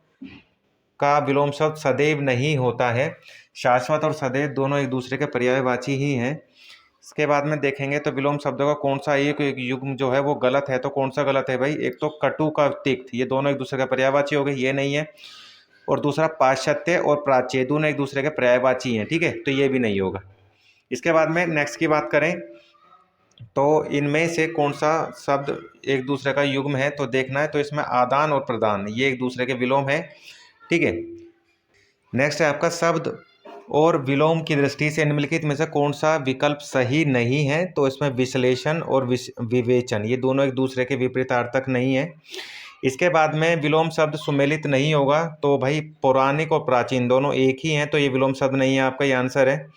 का विलोम शब्द सदैव नहीं होता है। शाश्वत और सदैव दोनों एक दूसरे के पर्यायवाची ही हैं। इसके बाद में देखेंगे तो विलोम शब्दों का कौन सा एक युग्म जो है वो गलत है। तो कौन सा गलत है भाई? एक तो कटु का तिक्त, ये दोनों एक दूसरे का पर्यायवाची हो गए, ये नहीं है। और दूसरा पाश्चात्य और प्राच्य दोनों एक दूसरे के पर्यायवाची हैं। ठीक है, तो ये भी नहीं होगा। इसके बाद में नेक्स्ट की बात करें तो इनमें से कौन सा शब्द एक दूसरे का युग्म है? तो देखना है तो इसमें आदान और प्रदान ये एक दूसरे के विलोम है। ठीक है, नेक्स्ट है आपका शब्द और विलोम की दृष्टि से निम्नलिखित में से कौन सा विकल्प सही नहीं है? तो इसमें विश्लेषण और विवेचन ये दोनों एक दूसरे के विपरीतार्थक नहीं है। इसके बाद में विलोम शब्द सुमेलित नहीं होगा। तो भाई पौराणिक और प्राचीन दोनों एक ही हैं, तो ये विलोम शब्द नहीं है, आपका ये आंसर है।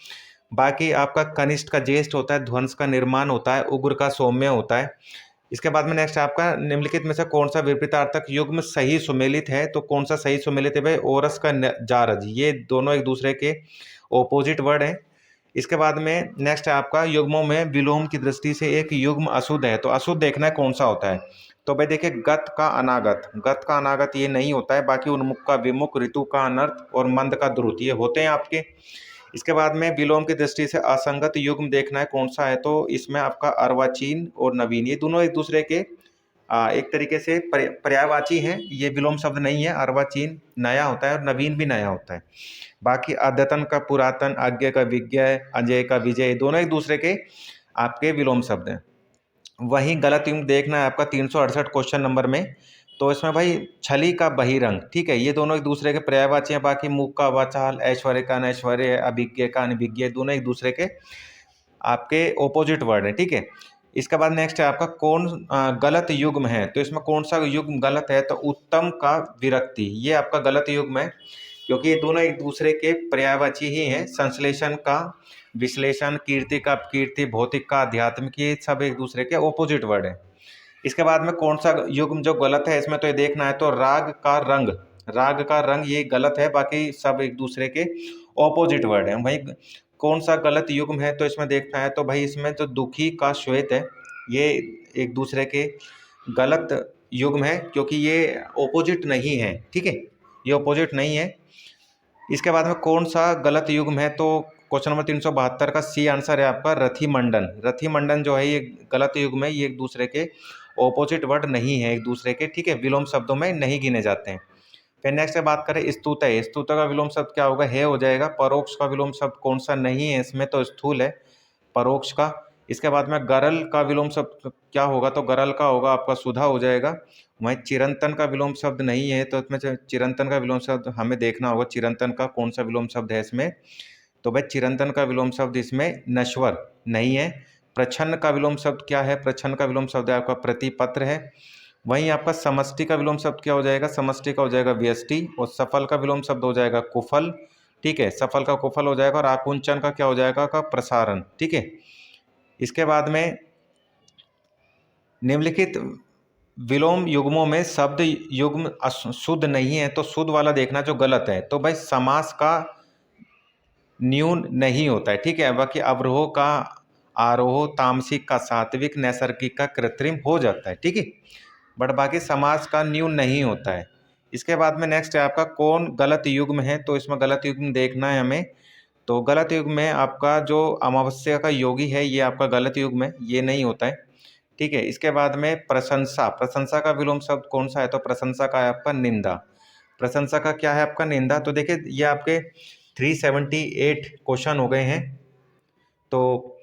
बाकी आपका कनिष्ठ का ज्येष्ठ होता है, ध्वंस का निर्माण होता है, उग्र का सौम्य होता है। इसके बाद में नेक्स्ट आपका निम्नलिखित में से कौन सा विपरीतार्थक युग्म सही सुमेलित है? तो कौन सा सही सुमेलित है भाई? ओरस का जारज, ये दोनों एक दूसरे के ऑपोजिट वर्ड है। इसके बाद में नेक्स्ट है आपका युग्मों में विलोम की दृष्टि से एक युग्म अशुद्ध है। तो अशुद्ध देखना है कौन सा होता है। तो भाई देखिए गत का अनागत, गत का अनागत ये नहीं होता है। बाकी उन्मुख का विमुख, ऋतु का अनर्थ और मंद का द्रुत ये होते हैं आपके। इसके बाद में विलोम की दृष्टि से असंगत युग्म देखना है कौन सा है। तो इसमें आपका अर्वाचीन और नवीन ये दोनों एक दूसरे के एक तरीके से पर्यायवाची हैं। ये विलोम शब्द नहीं है। अर्वाचीन नया होता है और नवीन भी नया होता है। बाकी अद्यतन का पुरातन, अज्ञ का विज्ञ, अजय का विजय दोनों एक दूसरे के आपके विलोम शब्द हैं। वहीं गलत युग्म देखना है आपका 368 क्वेश्चन नंबर में। तो इसमें भाई छली का बहिरंग, ठीक है, ये दोनों एक दूसरे के पर्यायवाची हैं। बाकी मुख का वाचाल, ऐश्वर्य का अनैश्वर्य, अभिज्ञ का अनभिज्ञ दोनों एक दूसरे के आपके ऑपोजिट वर्ड है। ठीक है, इसके बाद नेक्स्ट है आपका कौन गलत युग्म है। तो इसमें कौन सा युग्म गलत है? तो उत्तम का विरक्ति ये आपका गलत युग्म है, क्योंकि ये दोनों एक दूसरे के पर्यायवाची ही हैं। संश्लेषण का विश्लेषण, कीर्ति का कीर्ति, भौतिक का आध्यात्मिक, ये सब एक दूसरे के ऑपोजिट वर्ड है। इसके बाद में कौन सा युग्म जो गलत है इसमें तो ये देखना है। तो राग का रंग, राग का रंग ये गलत है। बाकी सब एक दूसरे के ऑपोजिट वर्ड है। भाई कौन सा गलत युग्म है? तो इसमें देखना है तो भाई इसमें जो दुखी का श्वेत है ये एक दूसरे के गलत युग्म है, क्योंकि ये ऑपोजिट नहीं है। ठीक है, ये ऑपोजिट नहीं है। इसके बाद में कौन सा गलत युग्म है, तो क्वेश्चन नंबर 372 का सी आंसर है आपका रथिमंडन। रथिमंडन जो है ये गलत युग्म है, ये एक दूसरे के ऑपोजिट वर्ड नहीं है एक दूसरे के। ठीक है, विलोम शब्दों में नहीं गिने जाते हैं। फिर नेक्स्ट बात करें स्तुतय। स्तुतय का विलोम शब्द क्या होगा, है हो जाएगा। परोक्ष का विलोम शब्द कौन सा नहीं है इसमें, तो स्थूल है परोक्ष का। इसके बाद में गरल का विलोम शब्द क्या होगा, तो गरल का होगा आपका सुधा हो जाएगा। वहीं चिरंतन का विलोम शब्द नहीं है, तो इसमें चिरंतन का विलोम शब्द हमें देखना होगा, चिरंतन का कौन सा विलोम शब्द है इसमें। तो भाई चिरंतन का विलोम शब्द इसमें नश्वर नहीं है। प्रछन्न का विलोम शब्द क्या है, प्रछन्न का विलोम शब्द आपका प्रतिपत्र है। वहीं आपका समष्टि का विलोम शब्द क्या हो जाएगा, समष्टि का हो जाएगा व्यष्टि। और सफल का विलोम शब्द हो जाएगा कुफल। ठीक है, सफल का कुफल हो जाएगा। और आकुंचन का क्या हो जाएगा, का प्रसारण। ठीक है, इसके बाद में निम्नलिखित विलोम युग्मों में शब्द युग्म शुद्ध नहीं है, तो शुद्ध वाला देखना जो गलत है। तो भाई समास का न्यून नहीं होता है। ठीक है, बाकी अवरोह का आरोह, तामसिक का सात्विक, नैसर्गिक का कृत्रिम हो जाता है। ठीक है, बट बाकी समास का न्यून नहीं होता है। इसके बाद में नेक्स्ट है आपका कौन गलत युग्म है, तो इसमें गलत युग्म देखना है हमें। तो गलत युग्म में आपका जो अमावस्या का योगी है ये आपका गलत युग्म है, ये नहीं होता है। ठीक है, इसके बाद में प्रशंसा। प्रशंसा का विलोम शब्द कौन सा है, तो प्रशंसा का है आपका निंदा। प्रशंसा का क्या है आपका निंदा। तो देखिए ये आपके 378 क्वेश्चन हो गए हैं। तो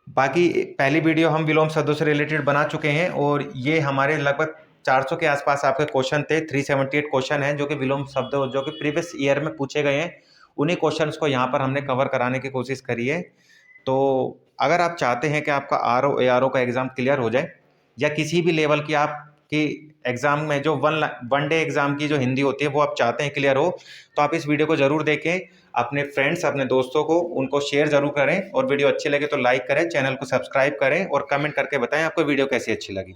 बाकी पहली वीडियो हम विलोम शब्दों से रिलेटेड बना चुके हैं, और ये हमारे लगभग 400 के आसपास आपके क्वेश्चन थे। 378 क्वेश्चन हैं जो कि विलोम शब्द जो कि प्रीवियस ईयर में पूछे गए हैं, उन्हीं क्वेश्चंस को यहाँ पर हमने कवर कराने की कोशिश करी है। तो अगर आप चाहते हैं कि आपका आरओ एआरओ का एग्ज़ाम क्लियर हो जाए, या किसी भी लेवल की आपकी एग्ज़ाम में जो वन डे एग्ज़ाम की जो हिंदी होती है वो आप चाहते हैं क्लियर हो, तो आप इस वीडियो को ज़रूर देखें। अपने फ्रेंड्स, अपने दोस्तों को उनको शेयर ज़रूर करें, और वीडियो अच्छी लगे तो लाइक करें, चैनल को सब्सक्राइब करें, और कमेंट करके बताएं आपको वीडियो कैसी अच्छी लगी।